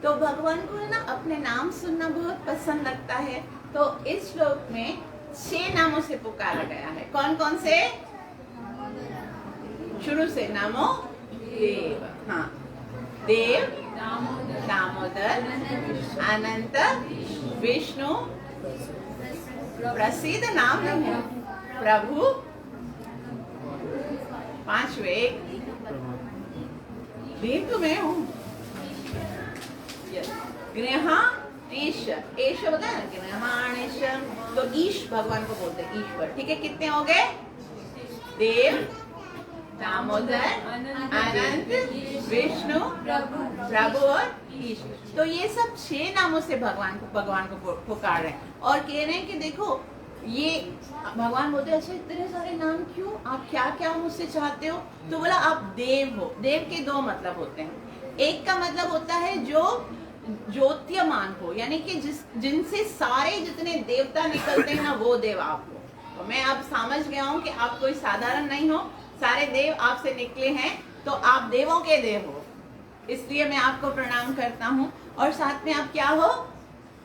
तो भगवान को ना अपने नाम सुनना बहुत पसंद लगता है, तो इस श्लोक में 6 नामों से पुकारा गया है। कौन कौन से? शुरू से नमो देव, हाँ, देव, दामोदर, अनंत, विष्णु, प्रसिद्ध नाम नहीं है, प्रभु, 5वें देव तो मैं हूँ, गृहाणेश, एश होता है ना, गृहाणेश, तो ईश भगवान को बोलते हैं, ईश्वर। ठीक है, कितने हो गए? देव, दामोदर, अनंत, विष्णु, प्रभु और ईश। तो ये सब 6 नामों से भगवान को पुकार रहे हैं और कह रहे हैं कि देखो ये भगवान बोलते हैं, अच्छा इतने सारे नाम क्यों, आप क्या क्या मुझसे चाहते हो? तो बोला आप देव हो। देव के 2 मतलब होते हैं। एक का मतलब होता है जो ज्योतियमान हो, यानी कि जिनसे सारे जितने देवता निकलते हैं ना, वो देव आप हो। तो मैं अब समझ गया हूँ कि आप कोई साधारण नहीं हो, सारे देव आपसे निकले हैं, तो आप देवों के देव हो, इसलिए मैं आपको प्रणाम करता हूँ। और साथ में आप क्या हो?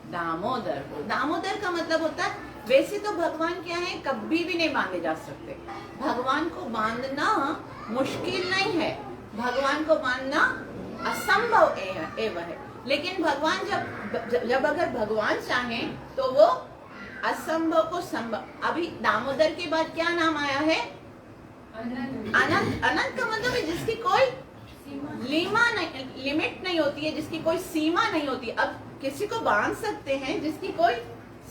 दामोदर हो। दामोदर का मतलब होता है, वैसे तो भगवान क्या है, कभी भी नहीं बांधे जा सकते। भगवान को बांधना मुश्किल नहीं है, भगवान को बांधना असंभव है, लेकिन भगवान जब अगर भगवान चाहें तो वो असंभव को संभव। अभी दामोदर के बाद क्या नाम आया है? अनंत। अनंत का मतलब है जिसकी कोई लिमिट नहीं होती है, जिसकी कोई सीमा नहीं होती। अब किसी को बांध सकते हैं जिसकी कोई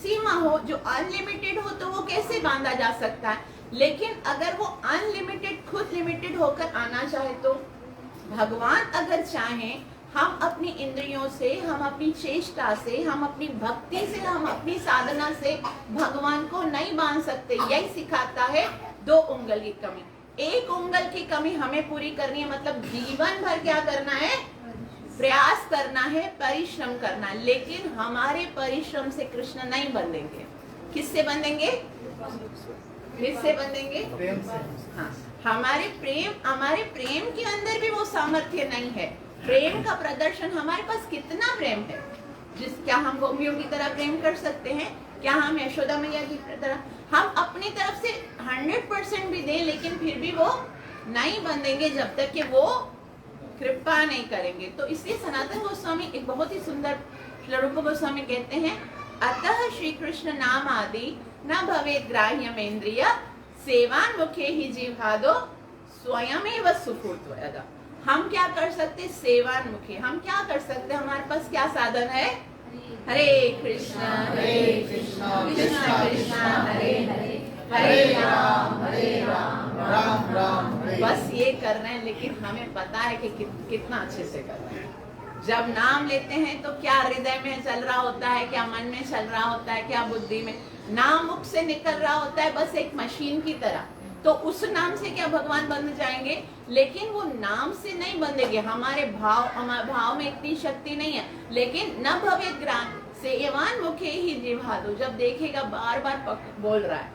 सीमा हो, जो अनलिमिटेड हो तो वो कैसे बांधा जा सकता है, लेकिन अगर वो अनलिमिटेड खुद लिमिटेड होकर आना चाहे तो भगवान अगर चाहें, हम अपनी इंद्रियों से, हम अपनी चेष्टा से, हम अपनी भक्ति से, हम अपनी साधना से भगवान को नहीं बांध सकते। यही सिखाता है 2 उंगल की कमी। 1 उंगल की कमी हमें पूरी करनी है, मतलब जीवन भर क्या करना है? प्रयास करना है, परिश्रम करना है। लेकिन हमारे परिश्रम से कृष्ण नहीं बंधेंगे। किससे बंधेंगे? किससे बंधेंगे? हाँ, हमारे प्रेम के अंदर भी वो सामर्थ्य नहीं है। प्रेम का प्रदर्शन, हमारे पास कितना प्रेम है, क्या हम गोपियों की तरह प्रेम कर सकते हैं? क्या हम यशोदा मैया की तरह? हम अपनी तरफ से 100% भी दें, लेकिन फिर भी वो नहीं बंधेंगे जब तक कि वो कृपा नहीं करेंगे। तो इसलिए सनातन गोस्वामी एक बहुत ही सुंदर, रूप गोस्वामी कहते हैं, अतः श्री कृष्ण नाम आदि न भवेद ग्राह्यम इंद्रिय सेवान मुखे ही जीवादो स्वयमेव सुखूर्तवयदा। हम क्या कर सकते? सेवान मुखे। हम क्या कर सकते? हमारे पास क्या साधन है? हरे कृष्णा कृष्णा कृष्णा हरे हरे, हरे राम राम राम। बस ये कर रहे हैं, लेकिन हमें पता है कि कितना अच्छे से कर रहे हैं। जब नाम लेते हैं तो क्या हृदय में चल रहा होता है, क्या मन में चल रहा होता है, क्या बुद्धि में। नाम मुख से निकल रहा होता है बस एक मशीन की तरह। तो उस नाम से क्या भगवान बंध जाएंगे? लेकिन वो नाम से नहीं बंधेंगे। हमारे भाव में इतनी शक्ति नहीं है। लेकिन न भवेत ग्राम सेयवान मुखे ही जिह्वादो, जब देखेगा बार बार बोल रहा है।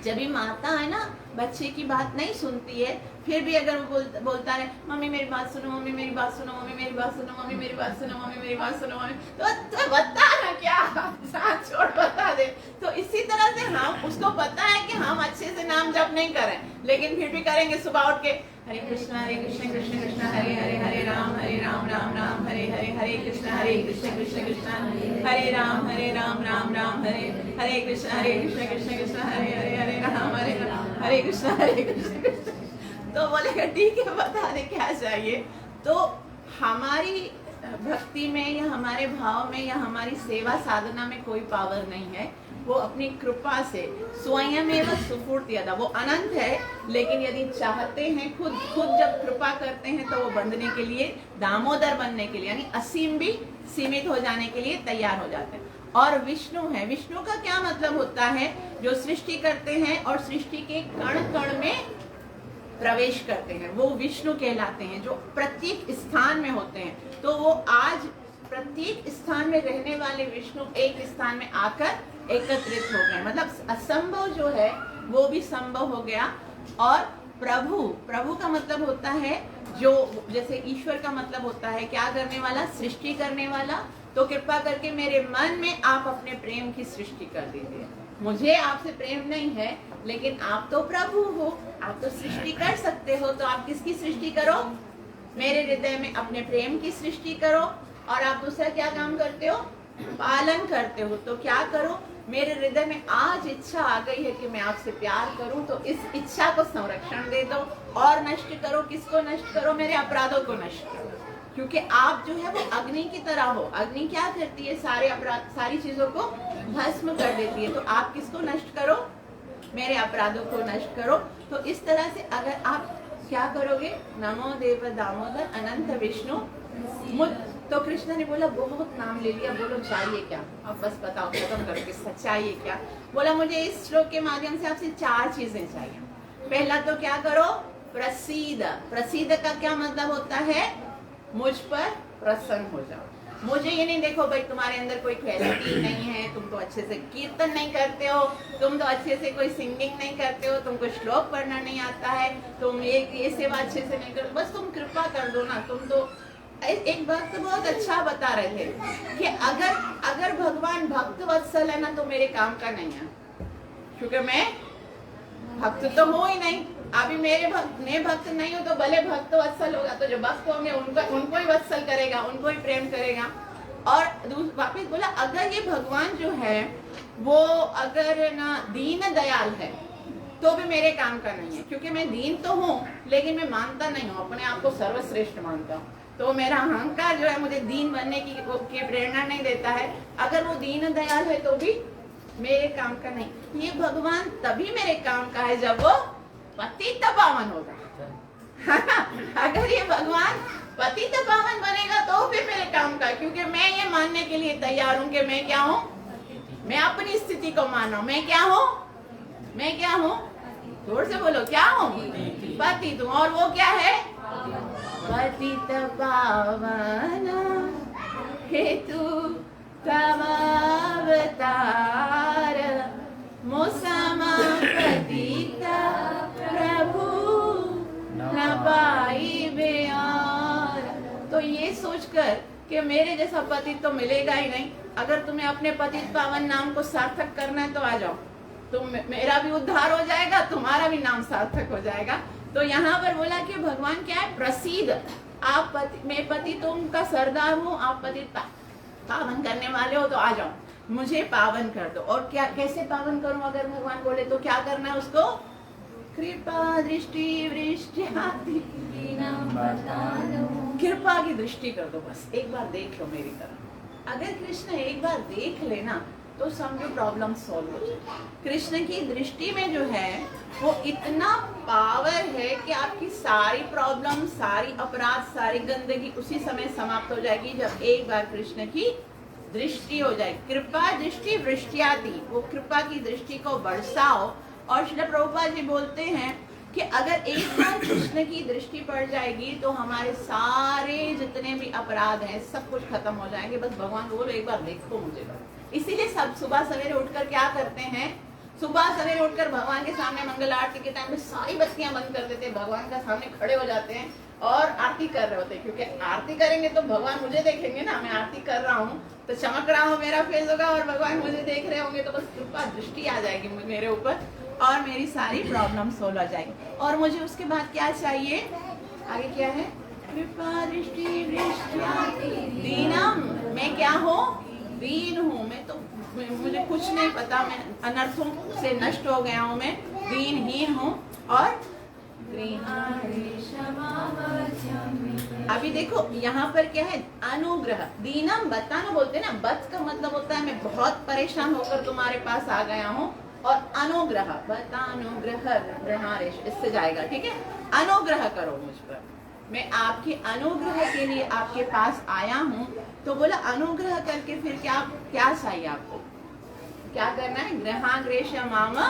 जब भी माता है ना बच्चे की बात नहीं सुनती है, फिर भी अगर वो बोलता है मम्मी मेरी बात सुनो, मम्मी मेरी बात सुनो, मम्मी मेरी बात सुनो, मम्मी मेरी बात सुनो, मम्मी मेरी बात सुनो, मम्मी, तो बता ना क्या साथ छोड़ बता दे। तो इसी तरह से हम उसको पता है कि हम अच्छे से नाम जप नहीं करें, लेकिन फिर भी करेंगे। सुबह उठ के हरे कृष्ण कृष्ण कृष्ण हरे हरे, हरे राम राम राम हरे हरे, हरे कृष्ण कृष्ण कृष्ण हरे राम राम राम हरे हरे, कृष्ण कृष्ण कृष्ण हरे हरे, हरे राम हरे कृष्ण कृष्ण। तो बोलेगा ठीक है, बता दे क्या चाहिए। तो हमारी भक्ति में या हमारे भाव में या हमारी सेवा साधना में कोई पावर नहीं है। वो अपनी कृपा से स्वयं एवं सुफूर्ति अदा, वो अनंत है। लेकिन यदि चाहते हैं खुद जब कृपा करते हैं तो वो बंधने के लिए, दामोदर बनने के लिए, यानी असीम भी सीमित हो जाने के लिए तैयार हो जाते हैं। और विष्णु है, विष्णु का क्या मतलब होता है? जो सृष्टि करते हैं और सृष्टि के कण कण में प्रवेश करते हैं, वो विष्णु कहलाते हैं। जो प्रत्येक स्थान में होते हैं, तो वो आज प्रत्येक स्थान में रहने वाले विष्णु एक स्थान में आकर एकत्रित हो गए। मतलब असंभव जो है वो भी संभव हो गया। और प्रभु का मतलब होता है जो, जैसे ईश्वर का मतलब होता है क्या करने वाला, सृष्टि करने वाला। तो कृपा करके मेरे मन में आप अपने प्रेम की सृष्टि कर दीजिए। मुझे आपसे प्रेम नहीं है, लेकिन आप तो प्रभु हो, आप तो सृष्टि कर सकते हो। तो आप किसकी सृष्टि करो? मेरे हृदय में अपने प्रेम की सृष्टि करो। और आप दूसरा क्या काम करते हो? पालन करते हो। तो क्या करो? मेरे हृदय में आज इच्छा आ गई है कि मैं आपसे प्यार करूं, तो इस इच्छा को संरक्षण दे दो और नष्ट करो। किसको नष्ट करो? मेरे अपराधों को नष्ट करो। क्योंकि आप जो है वो अग्नि की तरह हो। अग्नि क्या करती है? सारे अपराध, सारी चीजों को भस्म कर देती है। तो आप किसको नष्ट करो? मेरे अपराधों को नष्ट करो। तो इस तरह से अगर आप क्या करोगे? नमो देव दामोदर अनंत विष्णु मुझ। तो कृष्ण ने बोला बहुत नाम ले लिया, बोलो चाहिए क्या? अब बस बताओ, खत्म करो कि चाहिए क्या? बोला मुझे इस श्लोक के माध्यम से आपसे 4 चीजें चाहिए। पहला तो क्या करो? प्रसीद। प्रसीद का क्या मतलब होता है? मुझ पर प्रसन्न हो जाओ। मुझे ये नहीं देखो भाई तुम्हारे अंदर कोई क्वालिटी नहीं है, तुम तो अच्छे से कीर्तन नहीं करते हो, तुम तो अच्छे से कोई सिंगिंग नहीं करते हो, तुमको श्लोक पढ़ना नहीं आता है, तुम ये सेवा अच्छे से नहीं करते, बस तुम कृपा कर दो ना। तुम तो एक बात तो बहुत अच्छा बता रहे थे कि अगर भगवान भक्त वत्सल है ना तो मेरे काम का नहीं है, क्योंकि मैं भक्त तो हूँ ही नहीं। अभी मैं भक्त नहीं हूँ तो भले भक्त वत्सल होगा, तो जो भक्त होंगे उनको ही वत्सल करेगा, उनको ही प्रेम करेगा। और वापिस बोला अगर ये भगवान जो है वो अगर ना दीन दयाल है तो भी मेरे काम का नहीं है, क्योंकि मैं दीन तो हूँ लेकिन मैं मानता नहीं हूँ, अपने आप को सर्वश्रेष्ठ मानता हूँ। तो मेरा अहंकार जो है मुझे दीन बनने की प्रेरणा नहीं देता है। अगर वो दीन दयाल है तो भी मेरे काम का नहीं। ये भगवान तभी मेरे काम का है जब वो पतित पावन होगा। अगर ये भगवान पतित पावन बनेगा तो फिर मेरे काम का, क्योंकि मैं ये मानने के लिए तैयार हूँ कि मैं क्या हूँ। मैं अपनी स्थिति को मानो, मैं क्या हूँ, मैं क्या हूँ, जोर से बोलो, क्या हूँ, पतित हूँ। और वो क्या है? पतित पावन हेतु तव अवतार मुसमा पतित प्रभु न पाई बेयार। तो ये सोचकर कि मेरे जैसा पतित तो मिलेगा ही नहीं, अगर तुम्हें अपने पतित पावन नाम को सार्थक करना है तो आ जाओ, तो मेरा भी उद्धार हो जाएगा, तुम्हारा भी नाम सार्थक हो जाएगा। तो यहाँ पर बोला कि भगवान क्या है? प्रसीद। आप मैं पति तुमका सरदार हूँ, आप पतित पावन करने वाले हो, तो आ जाओ, मुझे पावन कर दो। और क्या, कैसे पावन करूं? अगर भगवान बोले तो क्या करना है उसको? कृपा दृष्टि वृष्टि, कृपा की दृष्टि कर दो, बस एक बार देख लो मेरी तरफ। अगर कृष्ण एक बार देख लेना तो समझो प्रॉब्लम सॉल्व हो जाए। कृष्ण की दृष्टि में जो है वो इतना पावर है कि आपकी सारी प्रॉब्लम, सारी अपराध, सारी गंदगी उसी समय समाप्त हो जाएगी जब एक बार कृष्ण की दृष्टि हो जाए। कृपा दृष्टि वृष्टियाति, वो कृपा की दृष्टि को बरसाओ। और श्रील प्रभुपाद जी बोलते हैं कि अगर एक बार कृष्ण की दृष्टि पड़ जाएगी तो हमारे सारे जितने भी अपराध हैं सब कुछ खत्म हो जाएंगे। बस भगवान को बोलो एक बार देखो मुझे। इसीलिए सब सुबह सवेरे उठकर क्या करते हैं, सुबह सवेरे उठकर भगवान के सामने मंगल आरती के टाइम में सारी बत्तियां बंद कर देते हैं, भगवान का सामने खड़े हो जाते हैं और आरती कर रहे होते हैं। क्योंकि आरती करेंगे तो भगवान मुझे देखेंगे ना, मैं आरती कर रहा हूँ तो चमक रहा हूँ, मेरा फेस होगा और भगवान मुझे देख रहे होंगे तो बस कृपा दृष्टि आ जाएगी मेरे ऊपर और मेरी सारी प्रॉब्लम सोल्व हो जाएगी। और मुझे उसके बाद क्या चाहिए, आगे क्या है, कृपा दृष्टि दीनम, मैं क्या हूँ, दीन हूँ। मैं तो मुझे कुछ नहीं पता, मैं अनर्थों से नष्ट हो गया हूँ, मैं दीनहीन हूँ। और अभी देखो यहाँ पर क्या है, अनुग्रह। दीनम बताना बोलते हैं ना, बत का मतलब होता है मैं बहुत परेशान होकर तुम्हारे पास आ गया हूँ। और अनुग्रह, बतानुग्रह, ग्रहारेश इससे जाएगा, ठीक है। अनुग्रह करो मुझ पर, मैं आपके अनुग्रह के लिए आपके पास आया हूँ। तो बोला अनुग्रह करके फिर क्या क्या चाहिए आपको, क्या करना है, ग्रहाग्रेश मामा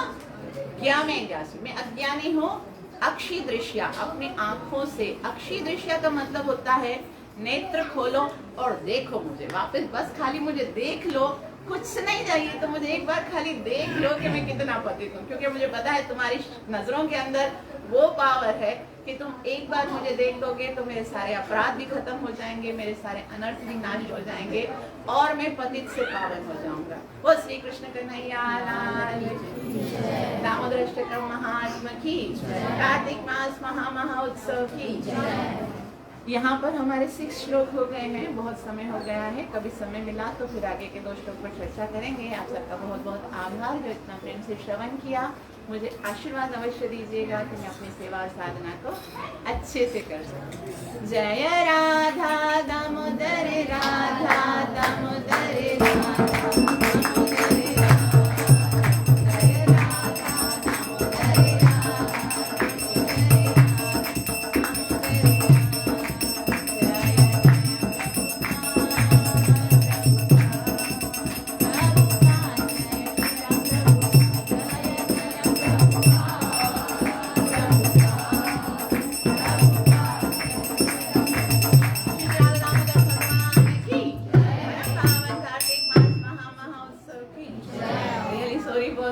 क्या में ज्ञासी, मैं अज्ञानी हूँ। अक्षी दृश्या, अपने आंखों से, अक्षी दृश्या का मतलब होता है नेत्र खोलो और देखो मुझे वापस, बस खाली मुझे देख लो, कुछ नहीं चाहिए, तो मुझे एक बार खाली देख लो कि मैं कितना पतित हूँ। क्योंकि मुझे पता है तुम्हारी नजरों के अंदर वो पावर है कि तुम एक बार मुझे देख लोगे तो मेरे सारे अपराध भी खत्म हो जाएंगे, मेरे सारे अनर्थ भी नाश हो जाएंगे और मैं पतित से पावन हो जाऊंगा। वो श्री कृष्ण कन्हैया लाल की, दामोदर अष्टकम महात्मा की, कार्तिक मास महा उत्सव की। यहाँ पर हमारे 6 श्लोक हो गए हैं, बहुत समय हो गया है, कभी समय मिला तो फिर आगे के 2 श्लोक पर चर्चा करेंगे। आप सबका बहुत बहुत आभार जो इतना प्रेम से श्रवण किया। मुझे आशीर्वाद अवश्य दीजिएगा कि मैं अपनी सेवा और साधना को अच्छे से कर सकूं। जय राधा दामोदर, राधा दामोदर, राधा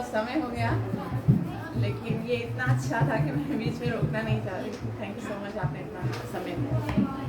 समय हो गया, लेकिन ये इतना अच्छा था कि मैं बीच में रोकना नहीं चाह रही। थैंक यू सो मच, आपने इतना समय दिया।